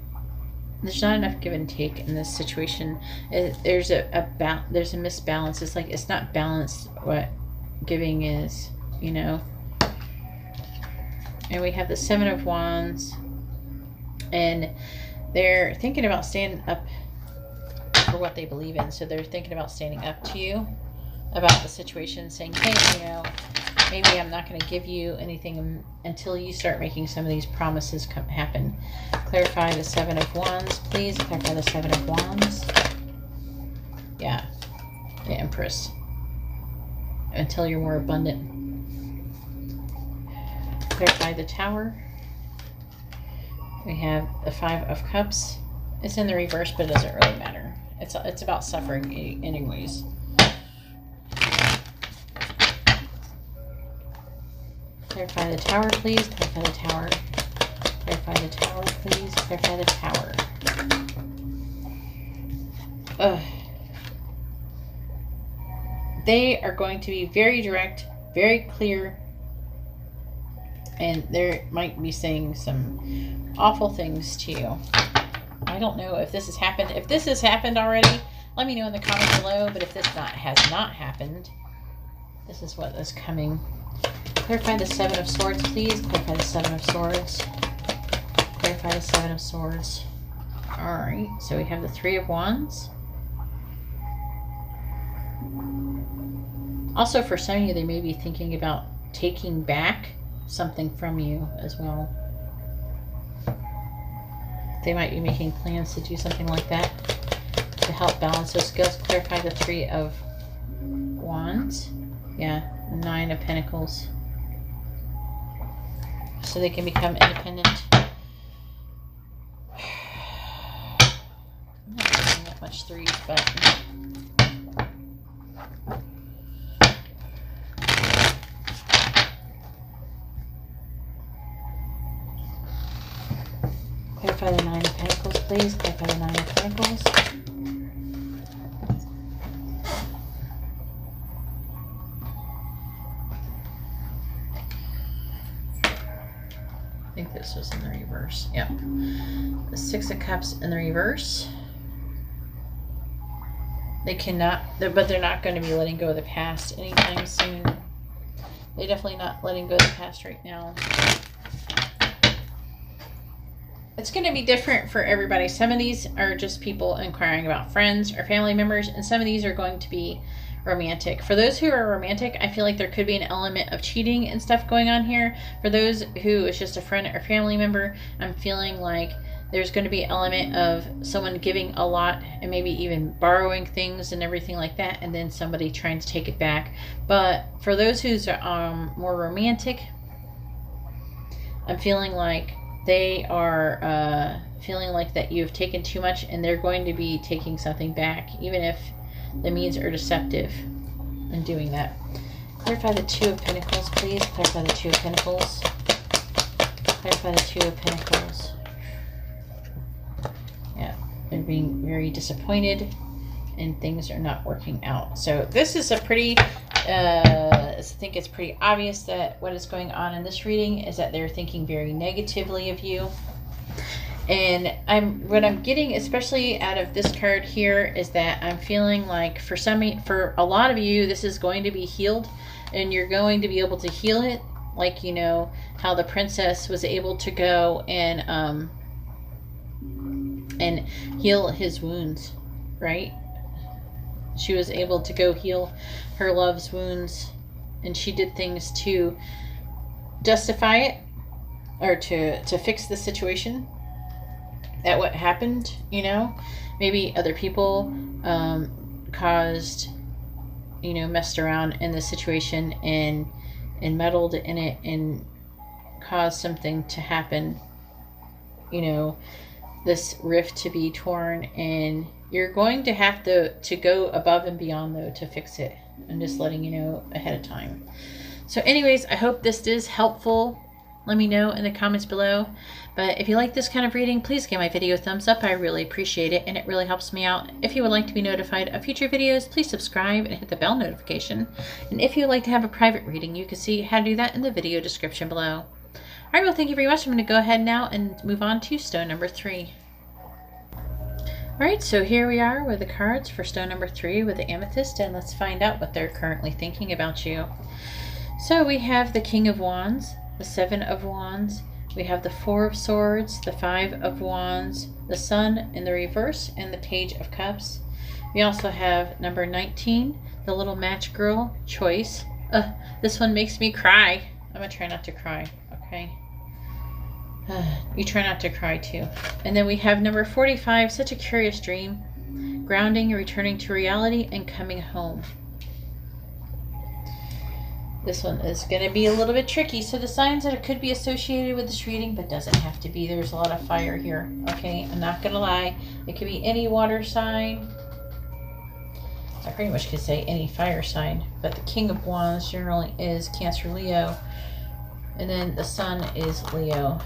enough give and take in this situation. There's a misbalance. It's like it's not balanced what giving is, you know. And we have the Seven of Wands, and they're thinking about standing up for what they believe in. So they're thinking about standing up to you about the situation, saying, hey, you know, maybe I'm not going to give you anything until you start making some of these promises happen. Clarify the Seven of Wands, please. Clarify the Seven of Wands. Yeah, the Empress. Until you're more abundant. Clarify the Tower. We have the Five of Cups. It's in the reverse, but it doesn't really matter. It's about suffering anyways. Clarify the Tower, please. Clarify the Tower. Clarify the Tower, please. Clarify the Tower. They are going to be very direct, very clear, and they might be saying some awful things to you. I don't know if this has happened. If this has happened already, let me know in the comments below. But if this has not happened, this is what is coming. Clarify the Seven of Swords, please. Clarify the Seven of Swords. Clarify the Seven of Swords. Alright, so we have the Three of Wands. Also, for some of you, they may be thinking about taking back something from you as well. They might be making plans to do something like that to help balance those skills. Clarify the Three of Wands. Yeah, Nine of Pentacles. So they can become independent. I'm not getting that much threes, but clarify the Nine of Pentacles, please. Clarify the Nine of Pentacles. I think this was in the reverse. Yep. The Six of Cups in the reverse. They cannot, but they're not going to be letting go of the past anytime soon. They're definitely not letting go of the past right now. It's going to be different for everybody. Some of these are just people inquiring about friends or family members, and some of these are going to be romantic. For those who are romantic, I feel like there could be an element of cheating and stuff going on here. For those who is just a friend or family member, I'm feeling like there's going to be an element of someone giving a lot and maybe even borrowing things and everything like that, and then somebody trying to take it back. But for those who's more romantic, I'm feeling like they are feeling like that you've taken too much, and they're going to be taking something back, even if the means are deceptive in doing that. Clarify the Two of Pentacles, please. Clarify the Two of Pentacles. Clarify the Two of Pentacles. Yeah, they're being very disappointed and things are not working out. So this is a pretty, I think it's pretty obvious that what is going on in this reading is that they're thinking very negatively of you. And what I'm getting, especially out of this card here, is that I'm feeling like for a lot of you, this is going to be healed, and you're going to be able to heal it. Like, you know, how the princess was able to go and heal his wounds, right? She was able to go heal her love's wounds, and she did things to justify it, or to fix the situation at what happened, you know. Maybe other people caused, you know, messed around in the situation and meddled in it and caused something to happen, you know, this rift to be torn, and you're going to have to go above and beyond though to fix it. I'm just letting you know ahead of time. So anyways, I hope this is helpful. Let me know in the comments below. But if you like this kind of reading, please give my video a thumbs up. I really appreciate it, and it really helps me out. If you would like to be notified of future videos, please subscribe and hit the bell notification. And if you would like to have a private reading, you can see how to do that in the video description below. All right, well, thank you very much. I'm going to go ahead now and move on to stone number 3. All right, so here we are with the cards for stone number 3 with the amethyst, and let's find out what they're currently thinking about you. So we have the King of Wands, the Seven of Wands, we have the Four of Swords, the Five of Wands, the Sun in the reverse, and the Page of Cups. We also have number 19, the Little Match Girl, Choice. This one makes me cry. I'm going to try not to cry, okay? You try not to cry too. And then we have number 45, Such a Curious Dream, Grounding, Returning to Reality, and Coming Home. This one is going to be a little bit tricky. So the signs that it could be associated with this reading, but doesn't have to be. There's a lot of fire here, okay? I'm not going to lie. It could be any water sign. I pretty much could say any fire sign, but the King of Wands generally is Cancer, Leo, and then the Sun is Leo.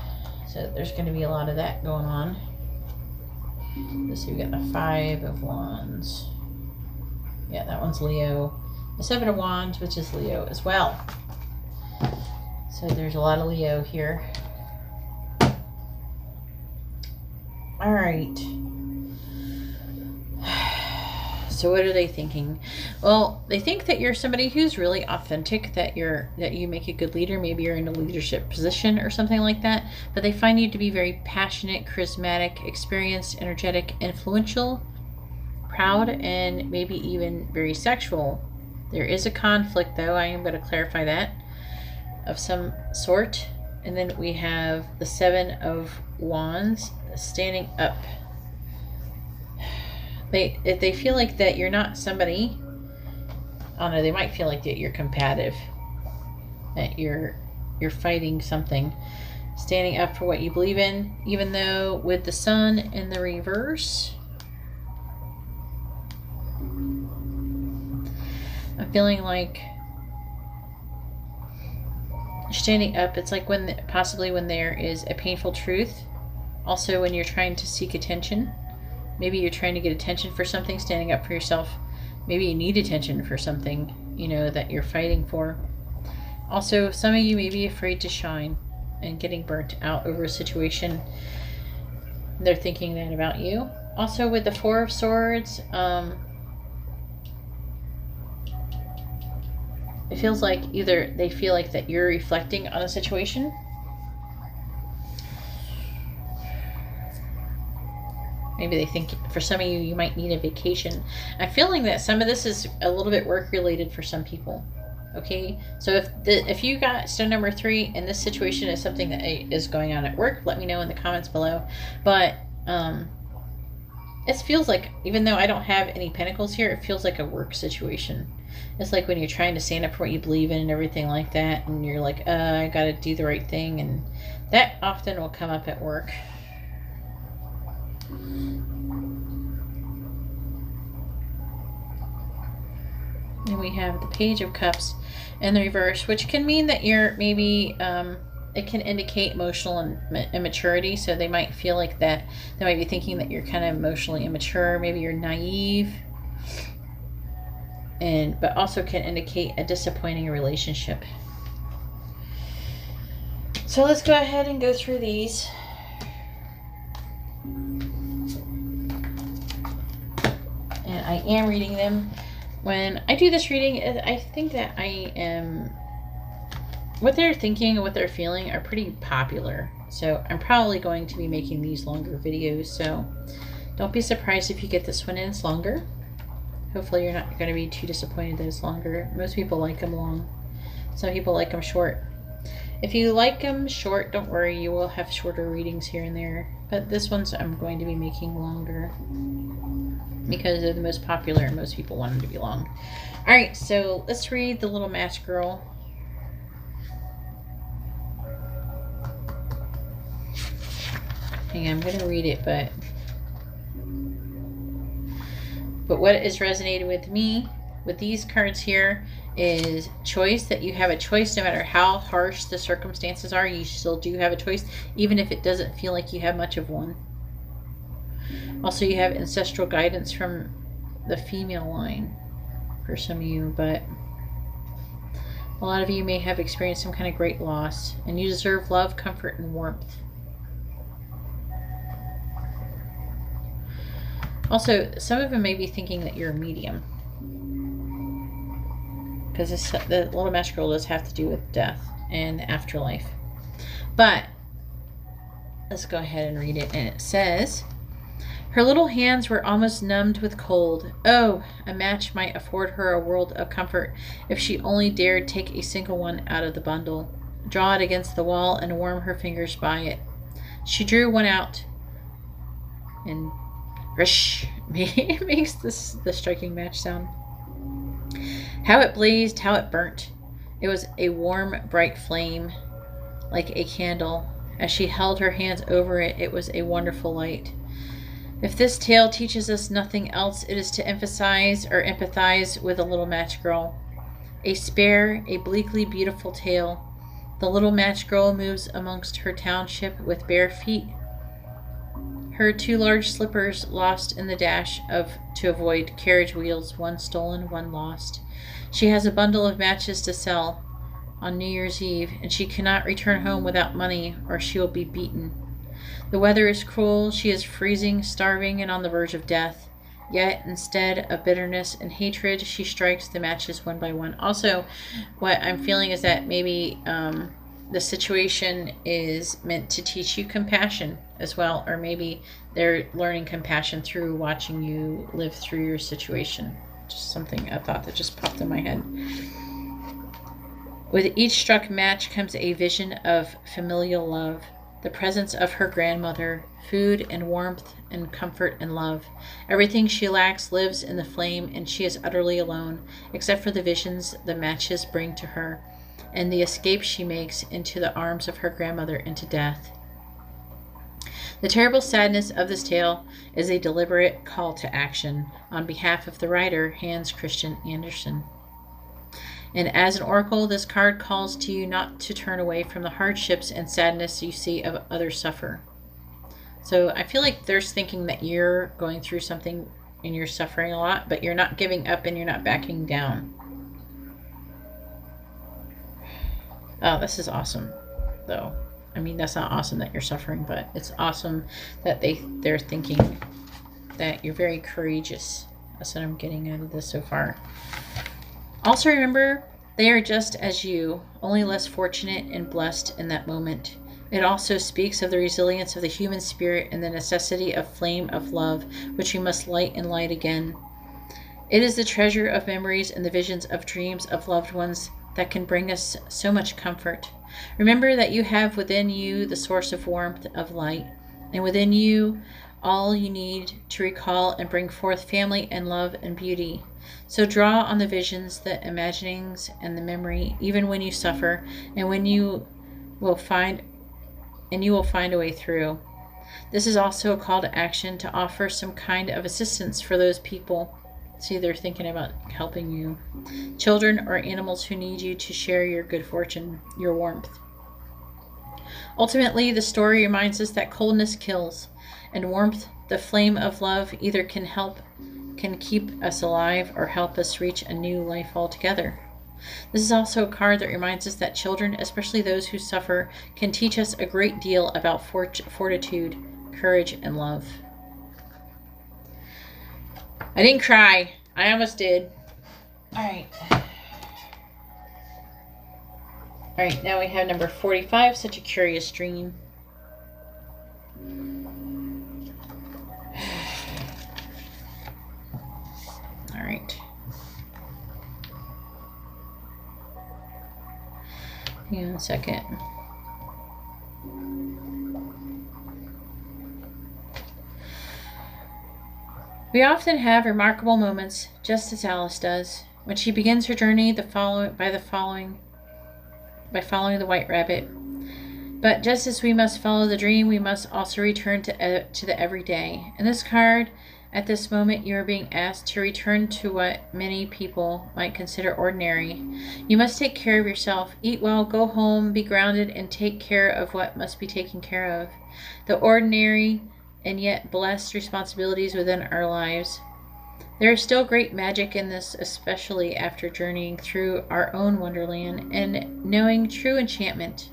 So there's going to be a lot of that going on. Let's see, we got the Five of Wands. Yeah, that one's Leo. The Seven of Wands, which is Leo as well. So there's a lot of Leo here. All right. So what are they thinking? Well, they think that you're somebody who's really authentic, that you make a good leader. Maybe you're in a leadership position or something like that. But they find you to be very passionate, charismatic, experienced, energetic, influential, proud, and maybe even very sexual. There is a conflict, though. I am going to clarify that, of some sort. And then we have the Seven of Wands standing up. If they feel like that you're not somebody, I don't know, they might feel like that you're combative, that you're fighting something, standing up for what you believe in, even though with the Sun in the reverse, I'm feeling like standing up, it's like possibly when there is a painful truth Also, when you're trying to seek attention, maybe you're trying to get attention for something, standing up for yourself. Maybe you need attention for something, that you're fighting for. Also, some of you may be afraid to shine and getting burnt out over a situation. They're thinking that about you. Also, with the Four of Swords, it feels like either they feel like that you're reflecting on a situation. Maybe they think for some of you, you might need a vacation. I'm feeling that some of this is a little bit work related for some people. Okay, so if you got stone number 3 and this situation is something that is going on at work, let me know in the comments below. But it feels like, even though I don't have any pentacles here, it feels like a work situation. It's like when you're trying to stand up for what you believe in and everything like that, and you're like, I gotta do the right thing, and that often will come up at work. And we have the Page of Cups in the reverse, which can mean that you're maybe, it can indicate emotional immaturity. So they might feel like that, they might be thinking that you're kind of emotionally immature. Maybe you're naive. But also can indicate a disappointing relationship. So let's go ahead and go through these. And I am reading them. When I do this reading, I think that I am, what they're thinking and what they're feeling are pretty popular. So I'm probably going to be making these longer videos. So don't be surprised if you get this one and it's longer. Hopefully you're not going to be too disappointed that it's longer. Most people like them long. Some people like them short. If you like them short, don't worry, you will have shorter readings here and there. But this one's I'm going to be making longer, because they're the most popular and most people want them to be long. Alright, so let's read the Little Match Girl. Hang on, I'm going to read it, but what is resonating with me with these cards here is choice, that you have a choice no matter how harsh the circumstances are. You still do have a choice, even if it doesn't feel like you have much of one. Also, you have ancestral guidance from the female line for some of you, but a lot of you may have experienced some kind of great loss, and you deserve love, comfort, and warmth. Also, some of them may be thinking that you're a medium, because the Little Match Girl does have to do with death and the afterlife. But let's go ahead and read it, and it says, her little hands were almost numbed with cold. Oh, a match might afford her a world of comfort if she only dared take a single one out of the bundle, draw it against the wall, and warm her fingers by it. She drew one out, and rish makes the striking match sound. How it blazed, how it burnt. It was a warm, bright flame, like a candle. As she held her hands over it, it was a wonderful light. If this tale teaches us nothing else, it is to emphasize or empathize with the Little Match Girl. A spare, a bleakly beautiful tale. The Little Match Girl moves amongst her township with bare feet. Her 2 large slippers lost in the dash to avoid carriage wheels, one stolen, one lost. She has a bundle of matches to sell on New Year's Eve, and she cannot return home without money, or she will be beaten. The weather is cruel. She is freezing, starving, and on the verge of death. Yet, instead of bitterness and hatred, she strikes the matches one by one. Also, what I'm feeling is that maybe the situation is meant to teach you compassion as well, or maybe they're learning compassion through watching you live through your situation. Just something, a thought that just popped in my head. With each struck match comes a vision of familial love, the presence of her grandmother, food and warmth and comfort and love. Everything she lacks lives in the flame, and she is utterly alone, except for the visions the matches bring to her, and the escape she makes into the arms of her grandmother into death. The terrible sadness of this tale is a deliberate call to action on behalf of the writer, Hans Christian Andersen. And as an oracle, this card calls to you not to turn away from the hardships and sadness you see of others suffer. So I feel like there's thinking that you're going through something and you're suffering a lot, but you're not giving up and you're not backing down. Oh, this is awesome, though. I mean, that's not awesome that you're suffering, but it's awesome that they're thinking that you're very courageous. That's what I'm getting out of this so far. Also remember, they are just as you, only less fortunate and blessed in that moment. It also speaks of the resilience of the human spirit and the necessity of flame of love, which we must light and light again. It is the treasure of memories and the visions of dreams of loved ones that can bring us so much comfort. Remember that you have within you the source of warmth, of light, and within you all you need to recall and bring forth family and love and beauty. So draw on the visions, the imaginings, and the memory, even when you suffer, and you will find a way through. This is also a call to action to offer some kind of assistance for those people. See, they're thinking about helping you. Children or animals who need you to share your good fortune, your warmth. Ultimately, the story reminds us that coldness kills, and warmth, the flame of love, either can keep us alive or help us reach a new life altogether. This is also a card that reminds us that children, especially those who suffer, can teach us a great deal about fortitude, courage, and love. I didn't cry. I almost did. Alright. Alright, now we have number 45, Such a Curious Dream. Alright. Hang on a second. We often have remarkable moments, just as Alice does, when she begins her journey by following the white rabbit. But just as we must follow the dream, we must also return to the everyday. In this card, at this moment, you are being asked to return to what many people might consider ordinary. You must take care of yourself, eat well, go home, be grounded, and take care of what must be taken care of. The ordinary and yet blessed responsibilities within our lives. There is still great magic in this, especially after journeying through our own wonderland and knowing true enchantment.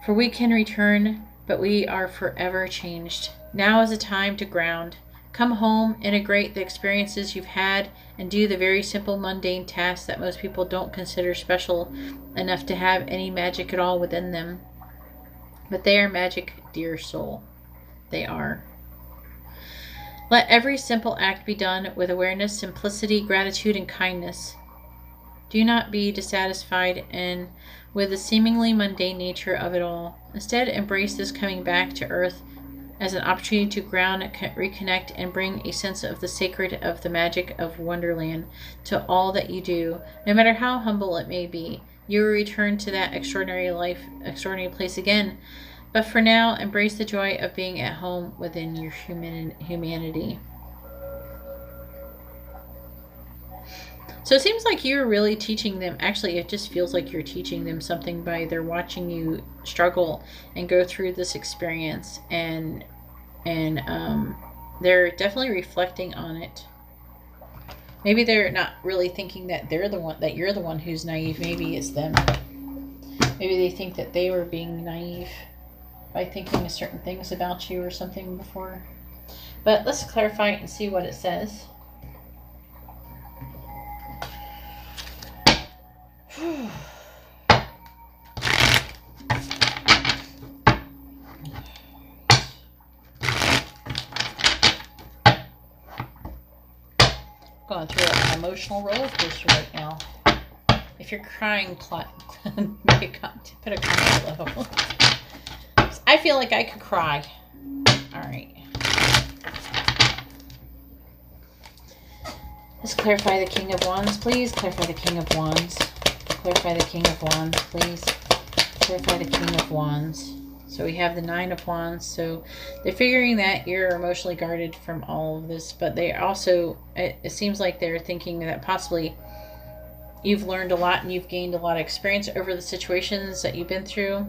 For we can return, but we are forever changed. Now is the time to ground. Come home, integrate the experiences you've had, and do the very simple mundane tasks that most people don't consider special enough to have any magic at all within them. But they are magic, dear soul. They are. Let every simple act be done with awareness, simplicity, gratitude, and kindness. Do not be dissatisfied with the seemingly mundane nature of it all. Instead, embrace this coming back to earth as an opportunity to ground, reconnect, and bring a sense of the sacred, of the magic of Wonderland to all that you do, no matter how humble it may be. You will return to that extraordinary place again. But for now, embrace the joy of being at home within your humanity. So it seems like you're really teaching them. Actually, it just feels like you're teaching them something by they're watching you struggle and go through this experience, and they're definitely reflecting on it. Maybe they're not really thinking that you're the one who's naive. Maybe it's them. Maybe they think that they were being naive by thinking certain things about you or something before. But let's clarify it and see what it says. Going through an emotional roller coaster right now. If you're crying, put a comment below. I feel like I could cry. All right. Let's clarify the King of Wands, please. Clarify the King of Wands. Clarify the King of Wands, please. Clarify the King of Wands. So we have the Nine of Wands. So they're figuring that you're emotionally guarded from all of this, but they also, it seems like they're thinking that possibly you've learned a lot and you've gained a lot of experience over the situations that you've been through.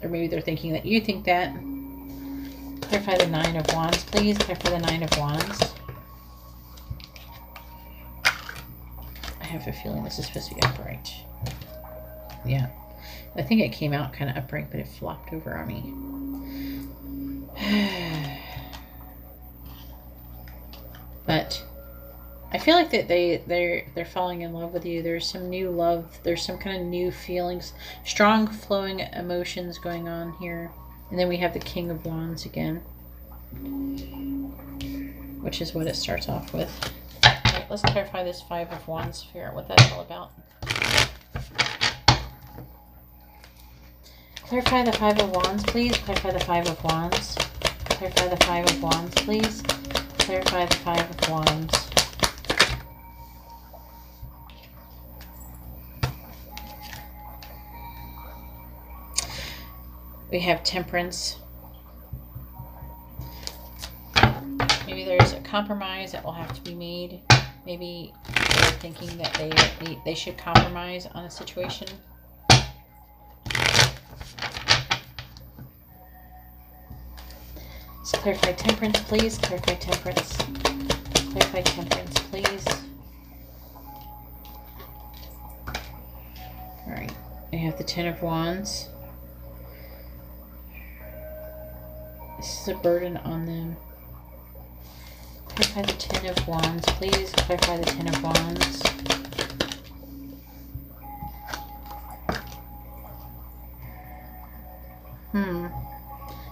Or maybe they're thinking that you think that. Clarify the Nine of Wands, please. Clarify the Nine of Wands. I have a feeling this is supposed to be upright. Yeah. I think it came out kind of upright, but it flopped over on me. But I feel like that they're falling in love with you. There's some new love. There's some kind of new feelings, strong flowing emotions going on here. And then we have the King of Wands again, which is what it starts off with. All right, let's clarify this Five of Wands, figure out what that's all about. Clarify the Five of Wands, please. Clarify the Five of Wands. Clarify the Five of Wands, please. Clarify the Five of Wands. We have Temperance. Maybe there's a compromise that will have to be made. Maybe they're thinking that they should compromise on a situation. So clarify Temperance, please. Clarify Temperance. Clarify Temperance, please. All right. We have the Ten of Wands. This is a burden on them. Clarify the Ten of Wands, please. Clarify the Ten of Wands.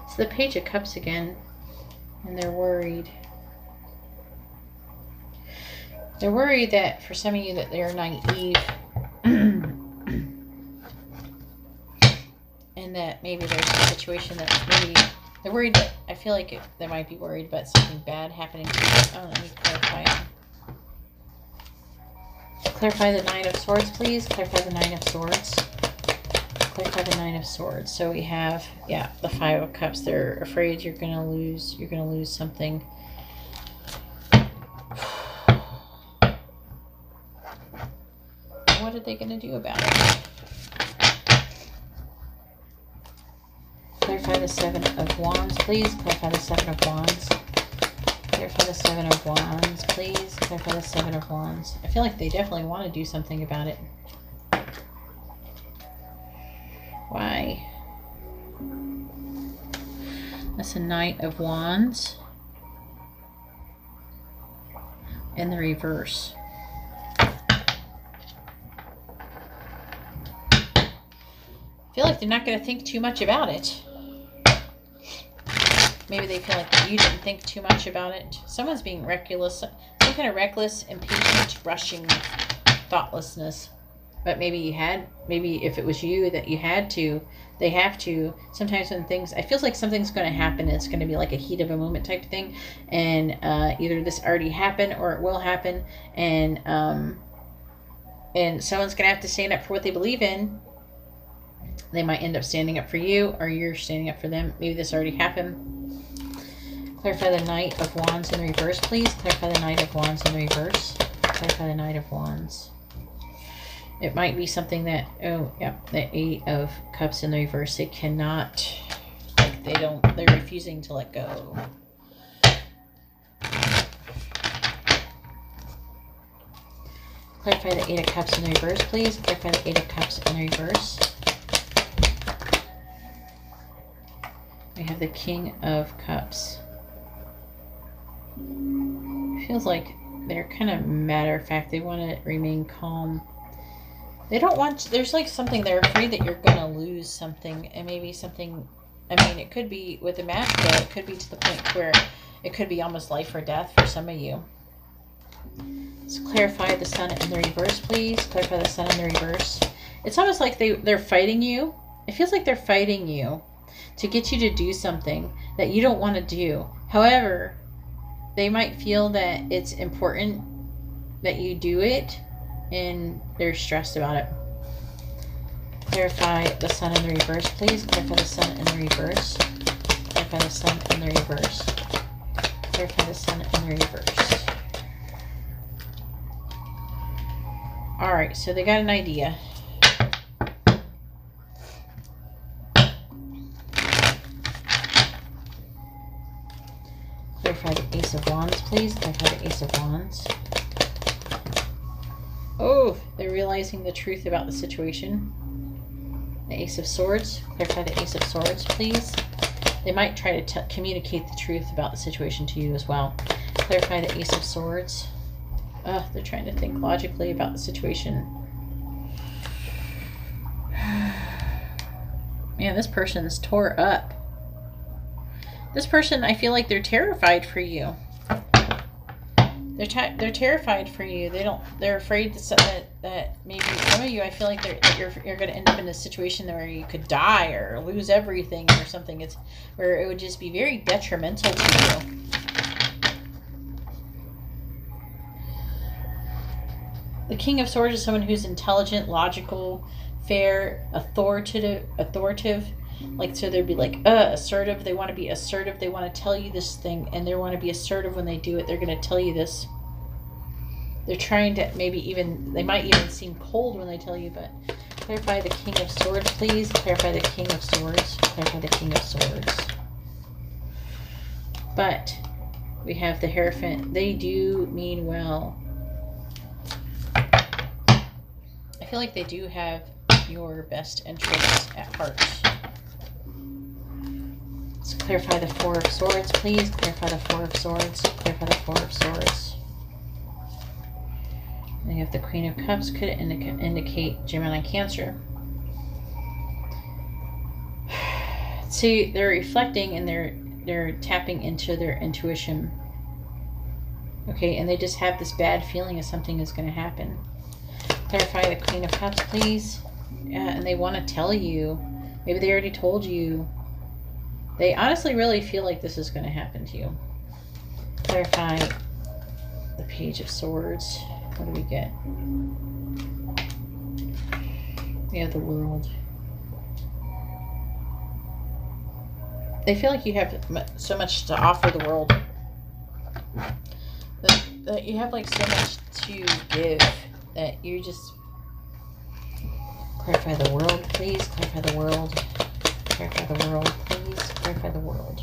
So the Page of Cups again, and they're worried. They're worried that for some of you that they're naive, and that maybe there's a situation that maybe they're worried that, I feel like they might be worried about something bad happening to you. Oh, let me clarify it. Clarify the Nine of Swords, please. Clarify the Nine of Swords. Clarify the Nine of Swords. So we have, yeah, the Five of Cups. They're afraid you're going to lose. You're going to lose something. What are they going to do about it? Clarify the Seven of Wands, please. Clarify the Seven of Wands. Clarify the Seven of Wands, please. Clarify the Seven of Wands. I feel like they definitely want to do something about it. Why? That's a Knight of Wands. In the reverse. I feel like they're not going to think too much about it. Maybe they feel like you didn't think too much about it. Someone's being reckless. Some kind of reckless, impatient, rushing thoughtlessness. But maybe you had, maybe if it was you that you had to, they have to. Sometimes when things, I feel like something's going to happen. It's going to be like a heat of a moment type of thing. And either this already happened or it will happen. And someone's going to have to stand up for what they believe in. They might end up standing up for you, or you're standing up for them. Maybe this already happened. Clarify the Knight of Wands in the reverse, please. Clarify the Knight of Wands in the reverse. Clarify the Knight of Wands. It might be something that, oh, yeah, the Eight of Cups in the reverse. They cannot, like, they're refusing to let go. Clarify the Eight of Cups in the reverse, please. Clarify the Eight of Cups in the reverse. We have the King of Cups. Feels like they're kind of matter of fact. They want to remain calm. They don't want, there's like something, they're afraid that you're going to lose something. And maybe something, I mean, it could be with the match, but it could be to the point where it could be almost life or death for some of you. So clarify the Sun in the reverse, please. Clarify the Sun in the reverse. It's almost like they're fighting you. It feels like they're fighting you to get you to do something that you don't want to do. However, they might feel that it's important that you do it, and they're stressed about it. Clarify the Sun in the reverse, please. Clarify the Sun in the reverse. Clarify the Sun in the reverse. Clarify the Sun in the reverse. All right, so they got an idea. Ace of Wands, please. Clarify the Ace of Wands. Oh, they're realizing the truth about the situation. The Ace of Swords. Clarify the Ace of Swords, please. They might try to communicate the truth about the situation to you as well. Clarify the Ace of Swords. They're trying to think logically about the situation. Man, this person's tore up. This person, I feel like they're terrified for you. They're terrified for you. They're afraid that maybe some of you, I feel like you're going to end up in a situation where you could die or lose everything or something. It's where it would just be very detrimental to you. The King of Swords is someone who's intelligent, logical, fair, authoritative. Like, so they'd be like, assertive. They want to be assertive. They want to tell you this thing, and they want to be assertive when they do it. They're going to tell you this. They're trying to they might even seem cold when they tell you, but clarify the King of Swords, please. Clarify the King of Swords. Clarify the King of Swords. But we have the Hierophant. They do mean well. I feel like they do have your best interests at heart. Let's clarify the Four of Swords, please. Clarify the Four of Swords. Clarify the Four of Swords. And you have the Queen of Cups. Could indicate Gemini, Cancer. See, they're reflecting and they're tapping into their intuition. Okay, and they just have this bad feeling that something is going to happen. Clarify the Queen of Cups, please. Yeah, and they want to tell you. Maybe they already told you. They honestly really feel like this is going to happen to you. Clarify the Page of Swords. What do we get? We have the World. They feel like you have so much to offer the world. That you have like so much to give that you just... Clarify the World, please. Clarify the World. Clarify the World, please. Clarify the World.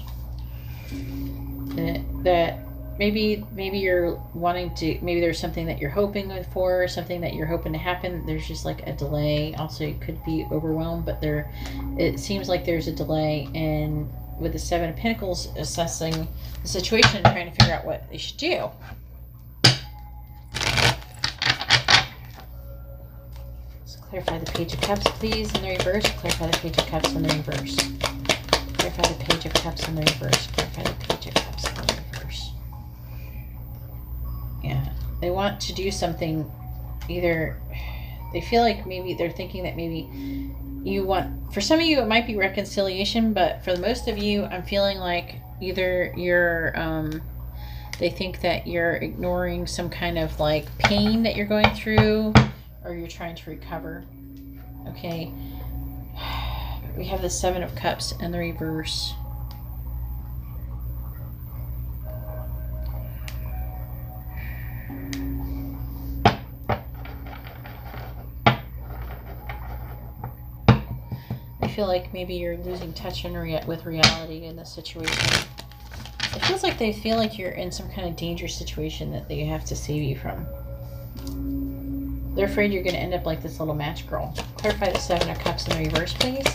That maybe you're wanting to, maybe there's something that you're hoping for, something that you're hoping to happen. There's just like a delay. Also, you could be overwhelmed, but it seems like there's a delay. And with the Seven of Pentacles, assessing the situation and trying to figure out what they should do. Clarify the Page of Cups, please, in the reverse. Clarify the Page of Cups in the reverse. Clarify the Page of Cups in the reverse. Clarify the Page of Cups in the reverse. Yeah. They want to do something. Either they feel like maybe they're thinking that maybe you want... For some of you, it might be reconciliation, but for most of you, I'm feeling like either you're... they think that you're ignoring some kind of like pain that you're going through, or you're trying to recover. Okay. We have the Seven of Cups in the reverse. I feel like maybe you're losing touch with reality in this situation. It feels like they feel like you're in some kind of dangerous situation that they have to save you from. They're afraid you're going to end up like this little match girl. Clarify the Seven of Cups in the reverse, please.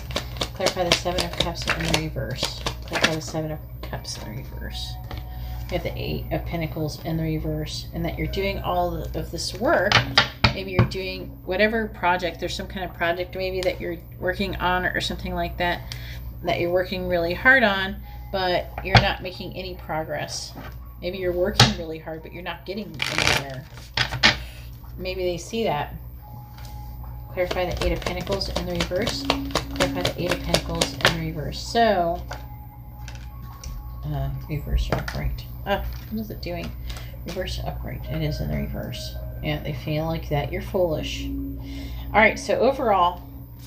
Clarify the Seven of Cups in the reverse. Clarify the Seven of Cups in the reverse. You have the Eight of Pentacles in the reverse. And that you're doing all of this work. Maybe you're doing whatever project. There's some kind of project maybe that you're working on or something like that. That you're working really hard on. But you're not making any progress. Maybe you're working really hard, but you're not getting anywhere. Maybe they see that. Clarify the Eight of Pentacles in the reverse. Clarify the Eight of Pentacles in the reverse. So, reverse or upright. What is it doing? Reverse upright. It is in the reverse. Yeah, they feel like that you're foolish. All right, so overall,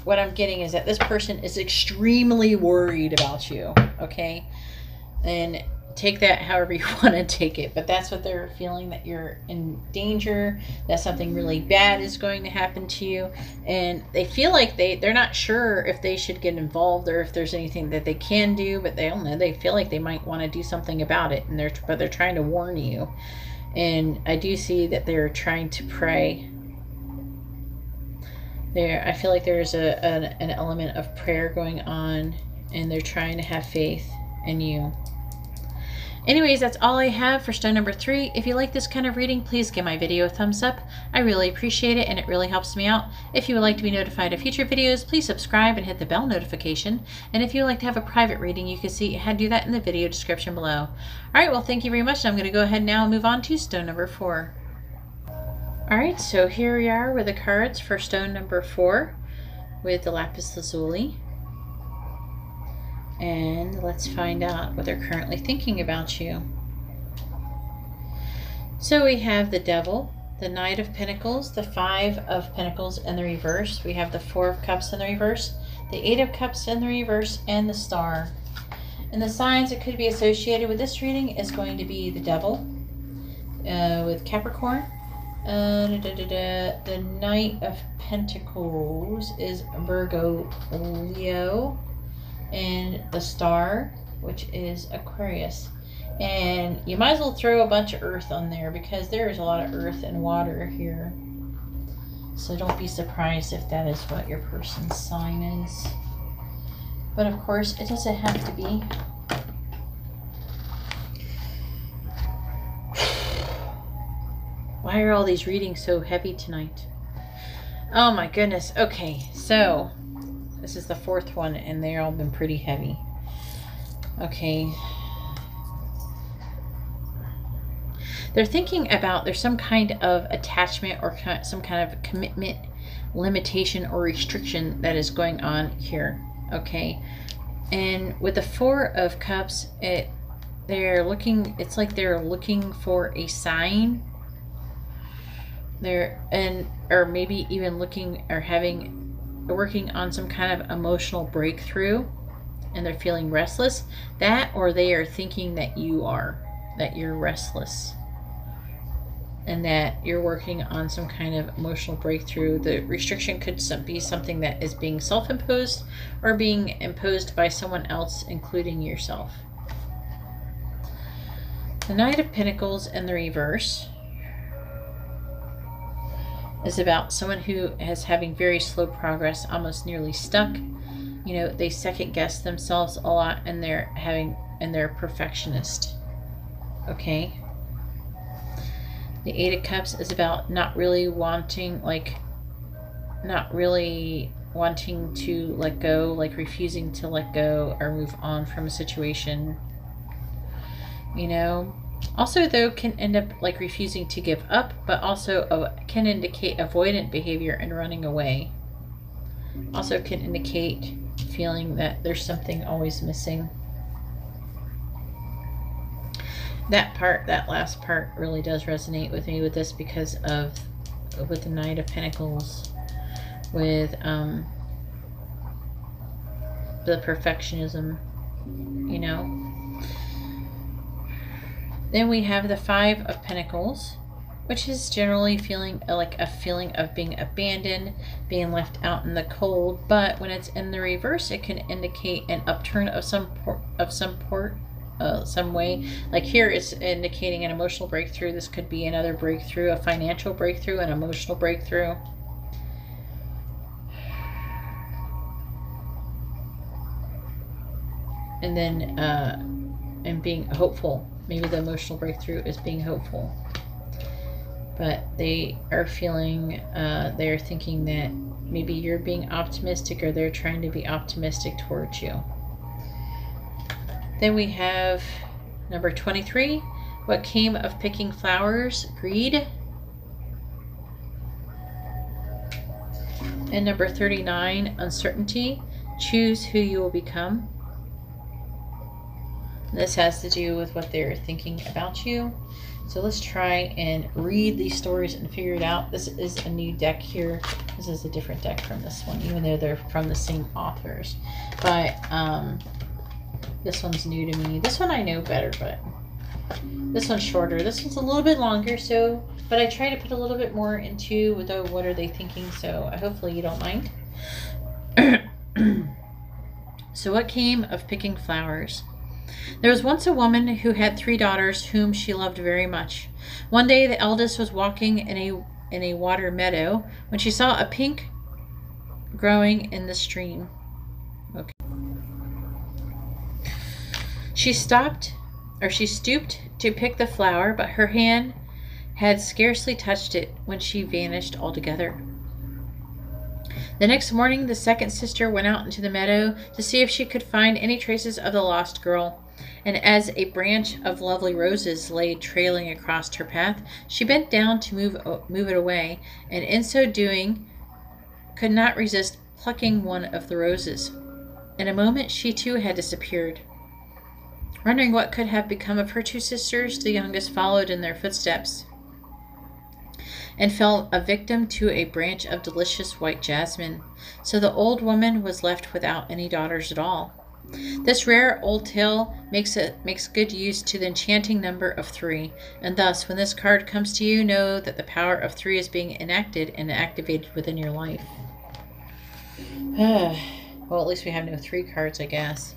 what I'm getting is that this person is extremely worried about you, okay? And take that however you want to take it, but that's what they're feeling, that you're in danger, that something really bad is going to happen to you, and they feel like they're not sure if they should get involved or if there's anything that they can do, but they don't know. They feel like they might want to do something about it, and they're trying to warn you. And I do see that they're trying to pray. I feel like there's an element of prayer going on, and they're trying to have faith in you. Anyways, that's all I have for stone number 3. If you like this kind of reading, please give my video a thumbs up. I really appreciate it, and it really helps me out. If you would like to be notified of future videos, please subscribe and hit the bell notification. And if you would like to have a private reading, you can see how to do that in the video description below. Alright, well, thank you very much. I'm going to go ahead now and move on to stone number 4. Alright, so here we are with the cards for stone number 4 with the lapis lazuli. And let's find out what they're currently thinking about you. So we have the Devil, the Knight of Pentacles, the 5 of Pentacles in the reverse. We have the 4 of Cups in the reverse, the 8 of Cups in the reverse, and the Star. And the signs that could be associated with this reading is going to be the Devil with Capricorn. The Knight of Pentacles is Virgo, Leo. And the Star, which is Aquarius. And you might as well throw a bunch of earth on there, because there is a lot of earth and water here. So don't be surprised if that is what your person's sign is. But of course, it doesn't have to be. Why are all these readings so heavy tonight? Oh my goodness. Okay, so this is the 4th one, and they've all been pretty heavy. Okay. They're thinking about there's some kind of attachment or some kind of commitment, limitation, or restriction that is going on here. Okay. And with the 4 of Cups, it's like they're looking for a sign. Or maybe even looking or working on some kind of emotional breakthrough, and they're feeling restless. That, or they are thinking that you're restless, and that you're working on some kind of emotional breakthrough. The restriction could be something that is being self-imposed or being imposed by someone else, including yourself. The Knight of Pentacles in the reverse is about someone who is having very slow progress, almost nearly stuck. You know, they second guess themselves a lot, and they're a perfectionist. Okay. The 8 of Cups is about not really wanting to let go, like refusing to let go or move on from a situation. You know, also though can end up like refusing to give up, but also can indicate avoidant behavior and running away. Also can indicate feeling that there's something always missing. That last part really does resonate with me with this, because with the Knight of Pentacles, with the perfectionism, you know. Then we have the 5 of Pentacles, which is generally feeling like a feeling of being abandoned, being left out in the cold. But when it's in the reverse, it can indicate an upturn of some way. Like here, it's indicating an emotional breakthrough. This could be another breakthrough, a financial breakthrough, an emotional breakthrough. And then, and being hopeful. Maybe the emotional breakthrough is being hopeful. But they are feeling, they're thinking that maybe you're being optimistic, or they're trying to be optimistic towards you. Then we have number 23. What came of picking flowers? Greed. And number 39, uncertainty. Choose who you will become. This has to do with what they're thinking about you. So let's try and read these stories and figure it out. This is a new deck here. This is a different deck from this one, even though they're from the same authors. But This one's new to me. This one I know better, but this one's shorter. This one's a little bit longer, but I try to put a little bit more into the what are they thinking, so hopefully you don't mind. So what came of picking flowers? There was once a woman who had 3 daughters whom she loved very much. One day the eldest was walking in a water meadow when she saw a pink growing in the stream. Okay. She stooped to pick the flower, but her hand had scarcely touched it when she vanished altogether. The next morning, the second sister went out into the meadow to see if she could find any traces of the lost girl, and as a branch of lovely roses lay trailing across her path, she bent down to move it away, and in so doing could not resist plucking one of the roses. In a moment, she too had disappeared. Wondering what could have become of her 2 sisters, the youngest followed in their footsteps and fell a victim to a branch of delicious white jasmine. So the old woman was left without any daughters at all. This rare old tale makes good use to the enchanting number of 3, and thus when this card comes to you, know that the power of 3 is being enacted and activated within your life. Well, at least we have no 3 cards, I guess.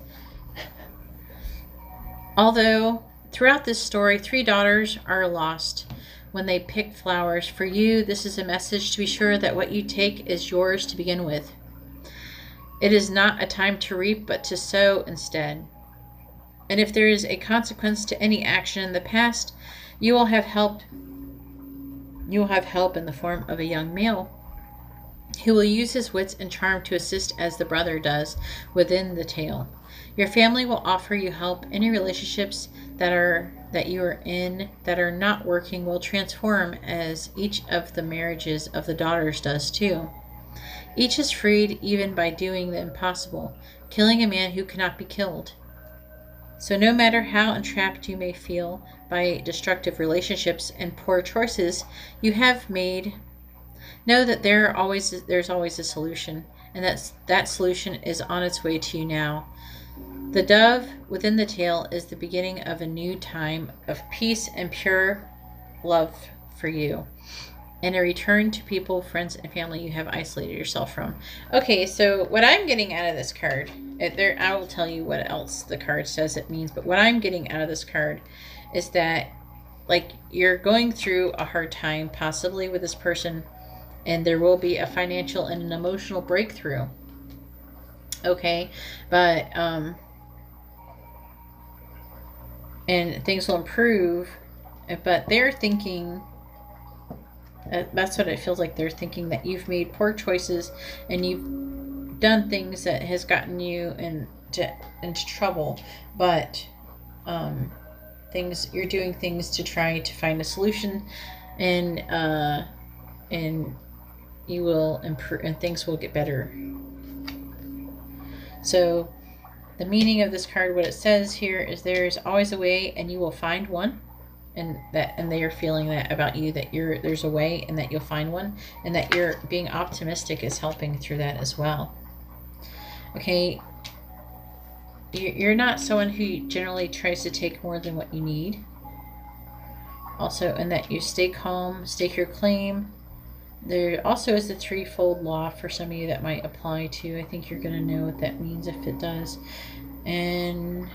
Although throughout this story 3 daughters are lost when they pick flowers, for you this is a message to be sure that what you take is yours to begin with. It is not a time to reap, but to sow instead. And if there is a consequence to any action in the past, you will have help in the form of a young male who will use his wits and charm to assist as the brother does within the tale. Your family will offer you help. Any relationships that you are in that are not working will transform, as each of the marriages of the daughters does too. Each is freed even by doing the impossible, killing a man who cannot be killed. So no matter how entrapped you may feel by destructive relationships and poor choices you have made, know that there's always a solution, and that solution is on its way to you now. The dove within the tale is the beginning of a new time of peace and pure love for you, and a return to people, friends, and family you have isolated yourself from. Okay, so what I'm getting out of this card, I will tell you what else the card says it means, but what I'm getting out of this card is that, like, you're going through a hard time, possibly with this person, and there will be a financial and an emotional breakthrough. Okay, but and things will improve, but they're thinking, that's what it feels like, they're thinking that you've made poor choices and you've done things that has gotten you into trouble, but you're doing things to try to find a solution, and you will improve and things will get better. So the meaning of this card, what it says here is there's always a way and you will find one, and they are feeling that about you, that there's a way and that you'll find one, and that you're being optimistic is helping through that as well. Okay, you're not someone who generally tries to take more than what you need. Also, and that you stay calm, stake your claim. There also is the threefold law for some of you that might apply to. I think you're going to know what that means if it does. And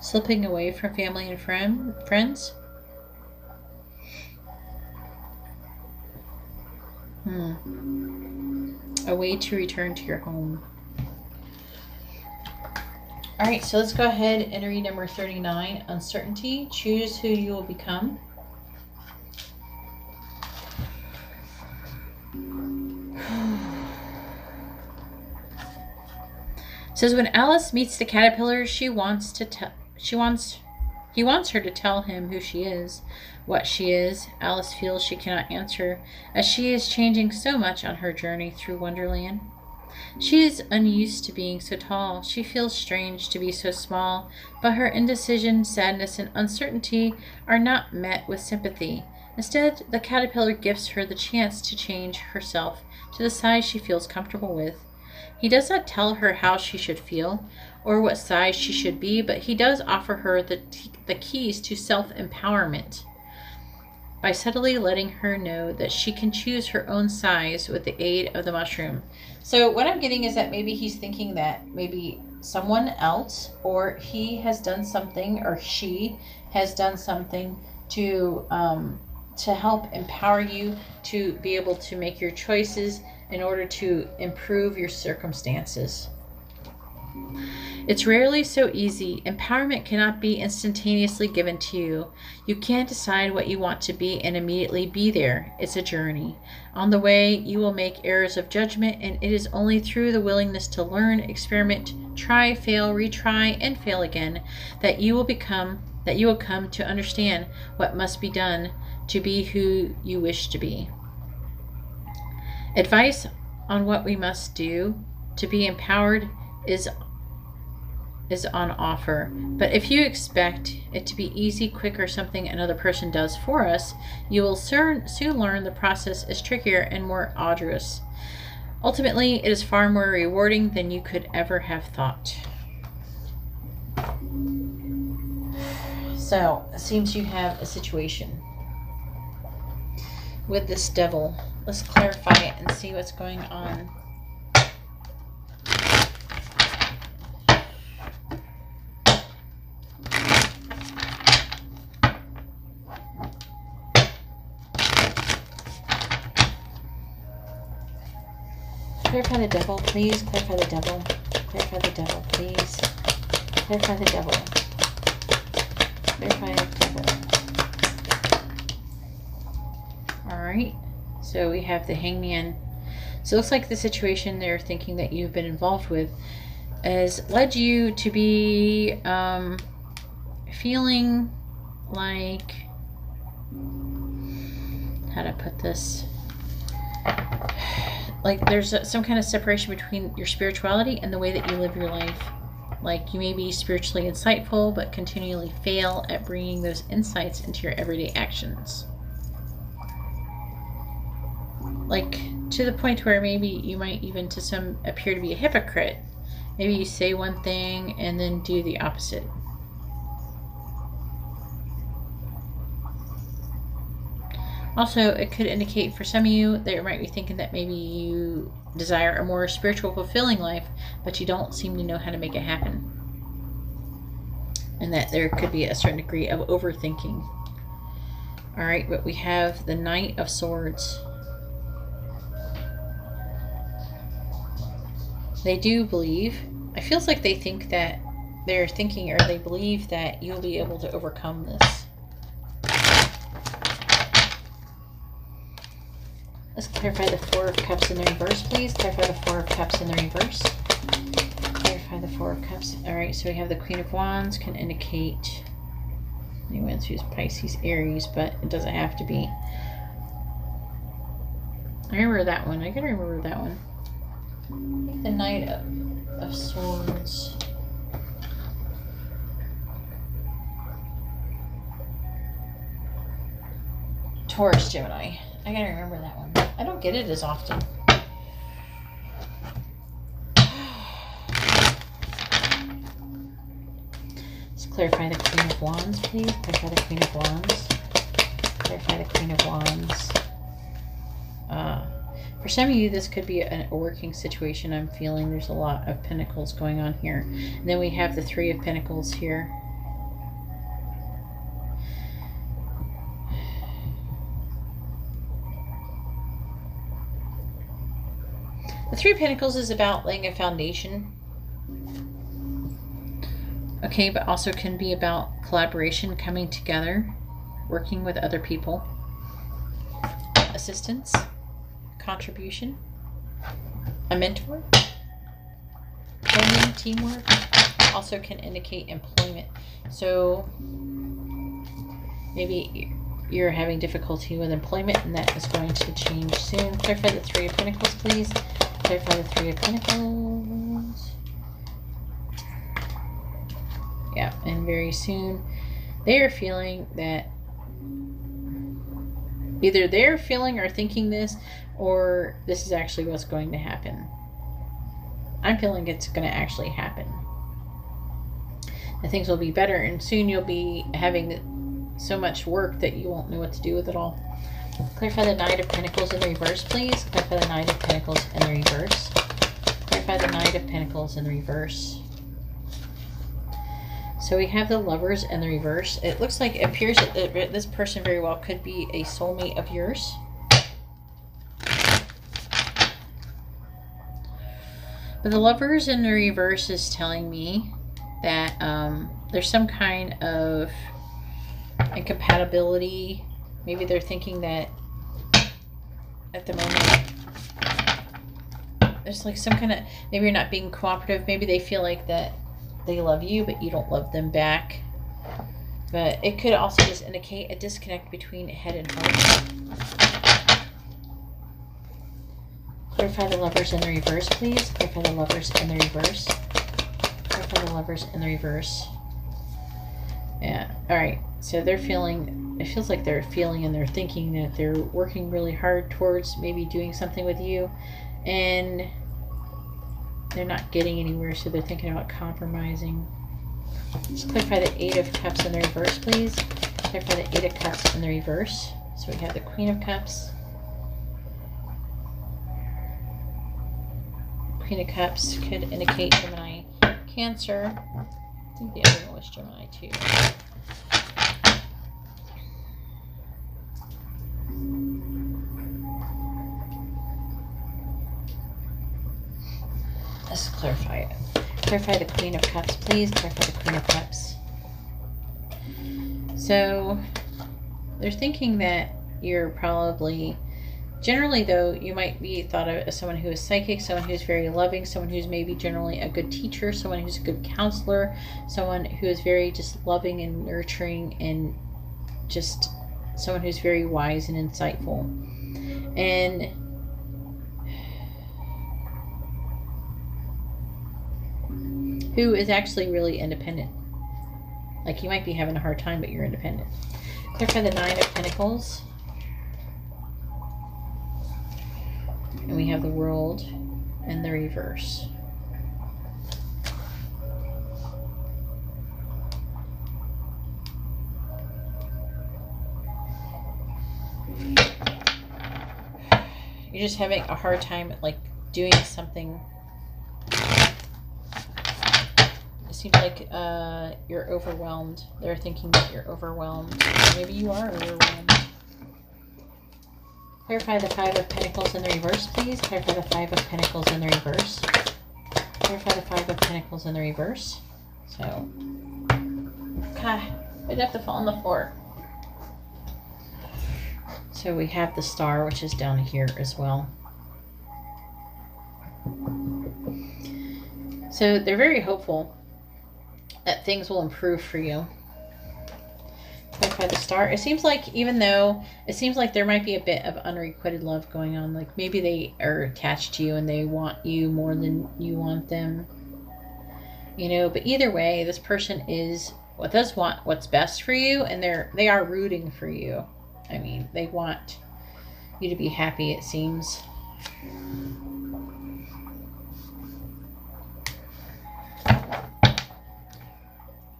slipping away from family and friends. A way to return to your home. All right, so let's go ahead and read number 39, Uncertainty. Choose who you will become. It says when Alice meets the caterpillar, he wants her to tell him who she is, what she is. Alice feels she cannot answer, as she is changing so much on her journey through Wonderland. She is unused to being so tall. She feels strange to be so small, but her indecision, sadness, and uncertainty are not met with sympathy. Instead, the caterpillar gives her the chance to change herself to the size she feels comfortable with. He does not tell her how she should feel or what size she should be, but he does offer her the keys to self-empowerment by subtly letting her know that she can choose her own size with the aid of the mushroom. So what I'm getting is that maybe he's thinking that maybe someone else, or he has done something, or she has done something to help empower you to be able to make your choices in order to improve your circumstances. It's rarely so easy. Empowerment cannot be instantaneously given to you. You can't decide what you want to be and immediately be there. It's a journey. On the way, you will make errors of judgment, and it is only through the willingness to learn, experiment, try, fail, retry, and fail again that you will come to understand what must be done to be who you wish to be. Advice on what we must do to be empowered is on offer. But if you expect it to be easy, quick, or something another person does for us, you will soon learn the process is trickier and more arduous. Ultimately, it is far more rewarding than you could ever have thought. So, it seems you have a situation with this devil. Let's clarify it and see what's going on. Clarify the devil, please. Clarify the devil. Clarify the devil, please. Clarify the devil. Clarify the devil. Alright. So we have the hangman. So it looks like the situation they're thinking that you've been involved with has led you to be feeling like, how to put this, like there's some kind of separation between your spirituality and the way that you live your life. Like you may be spiritually insightful, but continually fail at bringing those insights into your everyday actions. Like to the point where maybe you might even to some appear to be a hypocrite. Maybe you say one thing and then do the opposite. Also, it could indicate for some of you that you might be thinking that maybe you desire a more spiritual, fulfilling life, but you don't seem to know how to make it happen. And that there could be a certain degree of overthinking. Alright, but we have the Knight of Swords. They do believe, it feels like they think that they're thinking, or they believe that you'll be able to overcome this. Let's clarify the Four of Cups in the reverse, please. Clarify the Four of Cups in the reverse. Clarify the Four of Cups. Alright, so we have the Queen of Wands, can indicate anyone who's Pisces, Aries, but it doesn't have to be. I remember that one. I gotta remember that one. The Knight of Swords. Taurus, Gemini. I gotta remember that one. I don't get it as often. Let's clarify the Queen of Wands, please. Clarify the Queen of Wands. Clarify the Queen of Wands. For some of you, this could be a working situation. I'm feeling there's a lot of pentacles going on here. And then we have the Three of Pentacles here. The Three of Pentacles is about laying a foundation. Okay, but also can be about collaboration, coming together, working with other people, assistance, contribution, a mentor, learning, teamwork. Also can indicate employment. So maybe you're having difficulty with employment, and that is going to change soon. Clarify the Three of Pentacles, please. Clarify the Three of Pentacles. Yeah, and very soon they are feeling that either they're feeling or thinking this, or this is actually what's going to happen. I'm feeling it's going to actually happen. And things will be better, and soon you'll be having so much work that you won't know what to do with it all. Clarify the Knight of Pentacles in the reverse, please. Clarify the Knight of Pentacles in the reverse. Clarify the Knight of Pentacles in the reverse. So we have the Lovers in the reverse. It looks like, it appears that this person very well could be a soulmate of yours. But the Lovers in the reverse is telling me that there's some kind of incompatibility. Maybe they're thinking that at the moment there's like some kind of, maybe you're not being cooperative. Maybe they feel like that they love you, but you don't love them back. But it could also just indicate a disconnect between head and heart. Clarify the Lovers in the reverse, please. Clarify the Lovers in the reverse. Clarify the Lovers in the reverse. Yeah. All right. So they're feeling, it feels like they're feeling and they're thinking that they're working really hard towards maybe doing something with you, and they're not getting anywhere, so they're thinking about compromising. Let's clarify the Eight of Cups in the reverse, please. Clarify the Eight of Cups in the reverse. So we have the Queen of Cups. Queen of Cups could indicate Gemini, Cancer. I think the other one was Gemini too. Let's clarify it. Clarify the Queen of Cups, please. Clarify the Queen of Cups. So they're thinking that you're probably, generally though, you might be thought of as someone who is psychic, someone who's very loving, someone who's maybe generally a good teacher, someone who's a good counselor, someone who is very just loving and nurturing, and just someone who's very wise and insightful. And who is actually really independent. Like, you might be having a hard time, but you're independent. Clarify the Nine of Pentacles. And we have the World in the reverse. You're just having a hard time, like, doing something. It seems like you're overwhelmed. They're thinking that you're overwhelmed. Maybe you are overwhelmed. Clarify the Five of Pentacles in the reverse, please. Clarify the Five of Pentacles in the reverse. Clarify the Five of Pentacles in the reverse. So, God, I'd have to fall on the floor. So we have the Star, which is down here as well. So they're very hopeful that things will improve for you. Clarify the Star. It seems like, even though it seems like there might be a bit of unrequited love going on, like maybe they are attached to you and they want you more than you want them, you know, but either way, this person does want what's best for you, and they are rooting for you. I mean, they want you to be happy, it seems.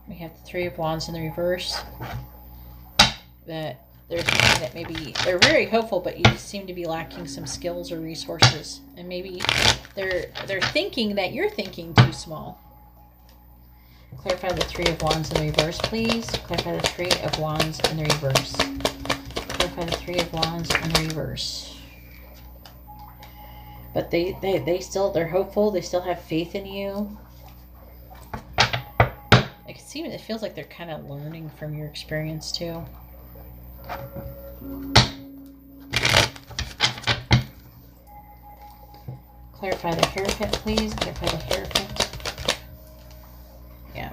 We have the Three of Wands in the reverse. That they're thinking that maybe they're very hopeful, but you seem to be lacking some skills or resources, and maybe they're thinking that you're thinking too small. Clarify the Three of Wands in the reverse, please. Clarify the Three of Wands in the reverse. Clarify the Three of Wands in the reverse. But they're hopeful. They still have faith in you. It feels like they're kind of learning from your experience too. Clarify the Hierophant, please. Clarify the Hierophant. Yeah.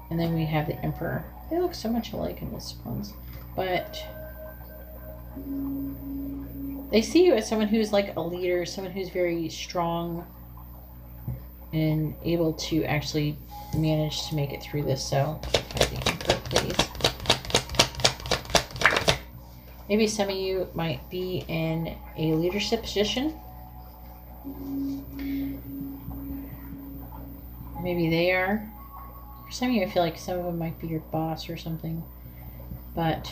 And then we have the Emperor. They look so much alike in this ones. But they see you as someone who's like a leader, someone who's very strong and able to actually manage to make it through this. So, the Emperor, please. Maybe some of you might be in a leadership position. maybe they are. For some of you, I feel like some of them might be your boss or something. But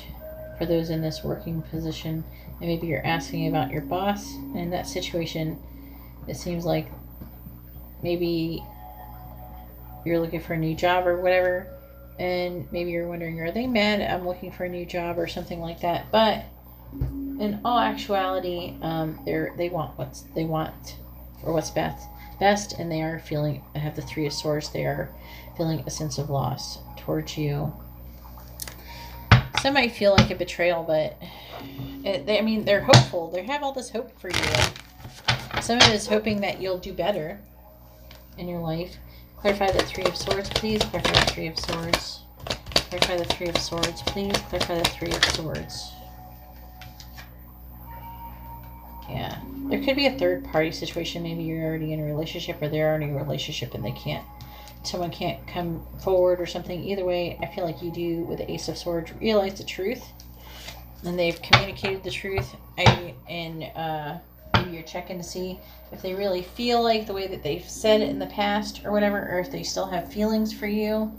for those in this working position, and maybe you're asking about your boss, and in that situation, it seems like maybe you're looking for a new job or whatever, and maybe you're wondering, are they mad I'm looking for a new job or something like that? But in all actuality, they want what's best, and they are feeling. I have the Three of Swords. They are feeling a sense of loss towards you. Some might feel like a betrayal, but they're hopeful. They have all this hope for you. Some of it is hoping that you'll do better in your life. Clarify the Three of Swords, please. Clarify the Three of Swords. Clarify the Three of Swords, please. Clarify the Three of Swords. Yeah. There could be a third party situation. Maybe you're already in a relationship, or they're already in a relationship and someone can't come forward or something. Either way, I feel like you do, with the Ace of Swords, realize the truth. And they've communicated the truth. Maybe you're checking to see if they really feel like the way that they've said it in the past or whatever, or if they still have feelings for you,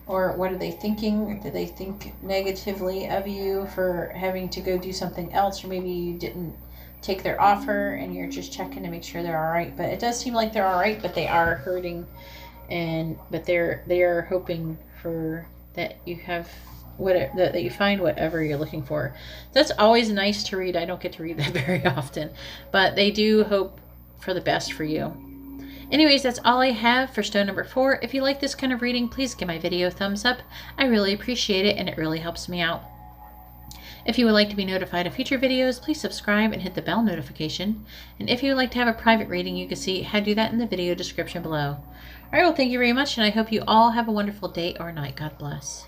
or what are they thinking? Do they think negatively of you for having to go do something else, or maybe you didn't take their offer and you're just checking to make sure they're all right? But it does seem like they're all right, but they are hurting, but they are hoping for that you have that you find whatever you're looking for. That's always nice to read. I don't get to read that very often, but they do hope for the best for you. Anyways, that's all I have for stone number 4. If you like this kind of reading, please give my video a thumbs up. I really appreciate it, and it really helps me out. If you would like to be notified of future videos, please subscribe and hit the bell notification. And if you would like to have a private reading, you can see how to do that in the video description below. All right, well, thank you very much, and I hope you all have a wonderful day or night. God bless.